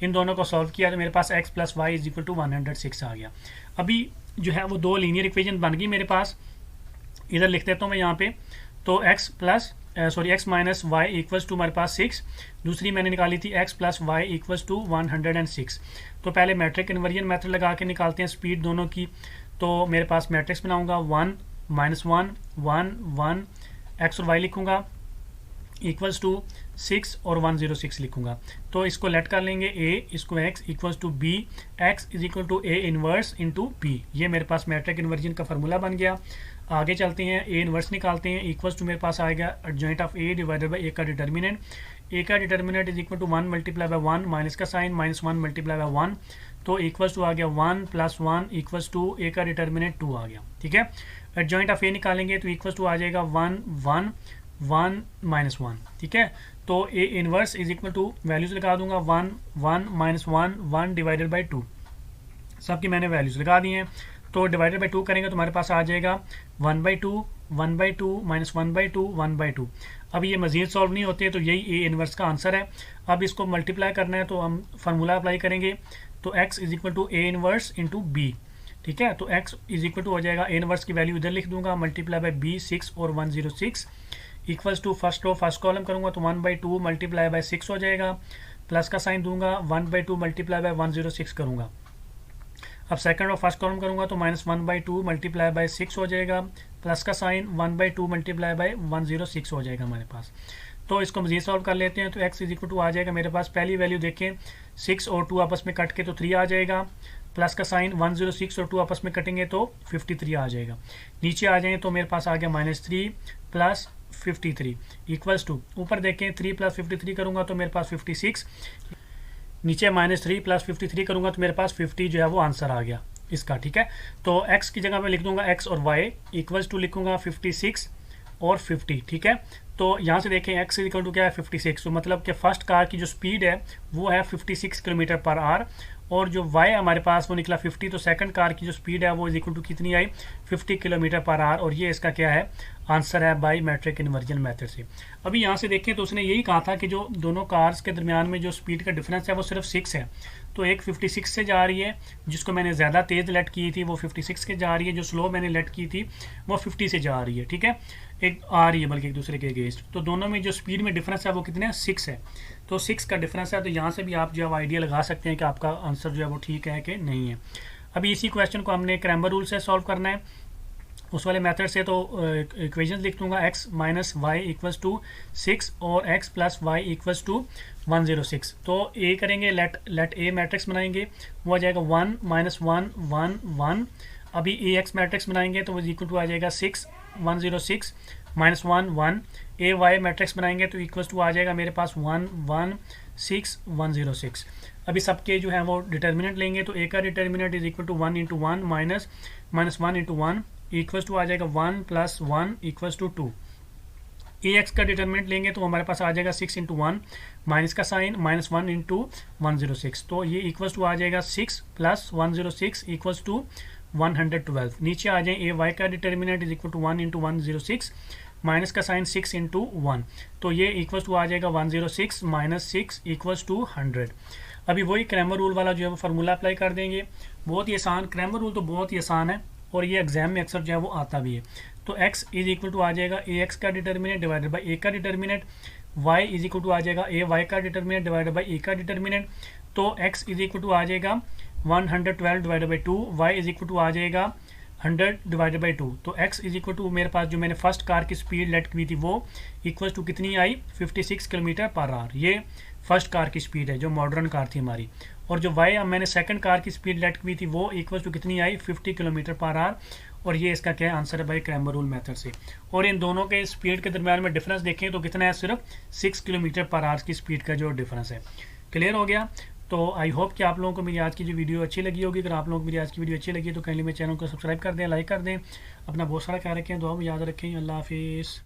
इन दोनों को सॉल्व किया तो मेरे पास x plus y is equal to 106 आ गया। अभी जो है वो दो लीनियर इक्वेशन बन गई मेरे पास, इधर लिख देता हूँ मैं यहाँ पे। तो x minus y equals to हमारे पास 6, दूसरी मैंने निकाली थी x plus y equals to 106। तो पहले मैट्रिक कन्वर्जन मेथड लगा के निकालते हैं स्पीड दोनों की। तो मेरे पास मैट्रिक्स बनाऊंगा 1 -1 1 1 x और y लिखूंगा इक्वल्स टू 6 और 106 लिखूंगा। तो इसको लेट कर लेंगे a, इसको x equals to b, x is equal to a inverse into b। ये मेरे पास मैट्रिक इन्वर्जन का फार्मूला बन गया। आगे चलते हैं, a इनवर्स निकालते हैं। इक्वल्स टू मेरे पास आएगा adjoint of a divided by a का डिटर्मिनेंट। a का determinant is equal to 1 multiply by 1, minus का साइन -1 मल्टीप्लाई बाई 1। तो इक्वल्स टू आ गया 1 प्लस 1 इक्वल्स टू a का डिटर्मिनेंट 2 आ गया, ठीक है। एडजॉइंट ऑफ a निकालेंगे तो इक्वल्स टू आ जाएगा 1 1 1 -1, ठीक है। तो a inverse is equal to values लगा दूंगा 1 1 -1 1 डिवाइडेड बाई 2, सबकी मैंने वैल्यूज लगा दी हैं। तो डिवाइडेड बाई 2 करेंगे तो हमारे पास आ जाएगा 1/2 1/2 -1/2 1/2। अब ये मजीद सॉल्व नहीं होते तो यही a इनवर्स का आंसर है। अब इसको मल्टीप्लाई करना है तो हम फार्मूला अप्लाई करेंगे। तो x is equal to a inverse into b, ठीक है। तो x इज इक्वल टू हो जाएगा a इनवर्स की वैल्यू इधर लिख दूंगा, मल्टीप्लाई बाई b 6 और 106 equals to first row first column करूंगा तो 1/2 मल्टीप्लाई बाई 6 हो जाएगा, प्लस का साइन दूंगा 1/2 मल्टीप्लाई बाई 106 करूंगा। अब सेकंड रो फर्स्ट कॉलम करूंगा तो -1/2 मल्टीप्लाई बाई 6 हो जाएगा, प्लस का साइन 1/2 मल्टीप्लाई बाई 106 हो जाएगा हमारे पास। तो इसको मजीद सॉल्व कर लेते हैं। तो x इज इक्वल टू आ जाएगा मेरे पास, पहली वैल्यू देखें 6 और 2 आपस में कट के तो 3 आ जाएगा, प्लस का साइन 106 और 2 आपस में कटेंगे तो 53 आ जाएगा। नीचे आ जाएंगे तो मेरे पास आ गया -3 प्लस 53 इक्वल्स टू, ऊपर देखें 3 प्लस 53 करूंगा तो मेरे पास 56, नीचे -3 प्लस 53 करूंगा तो मेरे पास 50 जो है वो आंसर आ गया इसका, ठीक है। तो x की जगह मैं लिख दूंगा x और y इक्वल्स टू लिखूंगा 56 और 50, ठीक है। तो यहाँ से देखें x इक्वल टू क्या है 56, तो मतलब कि फर्स्ट कार की जो स्पीड है वो है 56 किलोमीटर पर आवर और जो y हमारे पास वो निकला 50। तो सेकंड कार की जो स्पीड है वो इज इक्वल टू कितनी आई 50 किलोमीटर पर आवर और ये इसका क्या है आंसर है बाय मैट्रिक इन्वर्जन मेथड से। अभी यहाँ से देखें तो उसने यही कहा था कि जो दोनों कार्स के दरमियान में जो स्पीड का डिफरेंस है वो सिर्फ 6 है। तो एक 56 से जा रही है, जिसको मैंने ज़्यादा तेज़ लेट की थी वो 56 के जा रही है, जो स्लो मैंने लेट की थी वो 50 से जा रही है, ठीक है, एक आ रही है बल्कि एक दूसरे के अगेंस्ट। तो दोनों में जो स्पीड में डिफरेंस है वो कितने 6 है। तो 6 का डिफरेंस है। तो यहाँ से भी आप जो है आइडिया लगा सकते हैं कि आपका आंसर जो है वो ठीक है कि नहीं है। अभी इसी क्वेश्चन को हमने क्रैमर रूल से सॉल्व करना है, उस वाले मेथड से। तो इक्वेशन लिख दूंगा x minus y equals to 6 और x plus y equals to 106। तो a करेंगे, लेट a मैट्रिक्स बनाएंगे, वो आ जाएगा 1 -1 1 1। अभी ax मैट्रिक्स बनाएंगे तो वो इक्वल टू आ जाएगा 6 106 -1 1। a y मैट्रिक्स बनाएंगे तो इक्वल्स टू आ जाएगा मेरे पास 1 1 6 106। अभी सबके जो है वो डिटर्मिनेंट लेंगे तो a का determinant is equal to 1 × 1 minus -1 × 1 equals to आ जाएगा 1 + 1 इक्वल्स टू 2। ax का डिटर्मिनेंट लेंगे तो हमारे पास आ जाएगा 6 × 1 माइनस का साइन -1 × 106। तो ये इक्वल्स टू आ जाएगा 6 + 106 इक्वल्स टू 112। नीचे आ जाए ay का determinant is equal to 1 × 106 minus का साइन 6 × 1। तो ये इक्वल्स टू आ जाएगा 106 - 6 इक्वल्स टू 100। अभी वही क्रैमर रूल वाला जो है वो फार्मूला अप्लाई कर देंगे। बहुत ही आसान, क्रैमर रूल तो बहुत ही आसान है और ये एग्जाम में अक्सर जो है वो आता भी है। तो x इज इक्वल टू आ जाएगा ax का डिटर्मिनेंट डिवाइडेड बाई a का determinant, y is equal to आ जाएगा ay का डिटर्मिनेंट डिवाइडेड बाई a का डिटर्मिनेंट। तो x इज इक्वल टू आ जाएगा 112 divided by 2, y is equal to आ जाएगा 100 डिवाइडेड बाई 2। तो x इज इक्वल टू मेरे पास जो मैंने फर्स्ट कार की स्पीड लेट की थी वो इक्वल टू कितनी आई 56 किलोमीटर पर आवर। ये फर्स्ट कार की स्पीड है जो मॉडर्न कार थी हमारी। और जो y मैंने सेकंड कार की स्पीड लेट की थी वो इक्वल टू कितनी आई 50 किलोमीटर पर आवर। और ये इसका क्या आंसर है भाई क्रैमर रूल मेथड से। और इन दोनों के स्पीड के दरमियान में डिफरेंस देखें तो कितना है, सिर्फ 6 किलोमीटर पर आवर की स्पीड का जो डिफरेंस है। क्लियर हो गया। तो आई होप कि आप लोगों को मेरी आज की जो वीडियो अच्छी लगी होगी। अगर आप लोगों को मेरी आज की वीडियो अच्छी लगी तो काइंडली मेरे चैनल को सब्सक्राइब कर दें, लाइक कर दें। अपना बहुत सारा ख्याल रखें, दुआ में याद रखें। अल्लाह हाफिज़।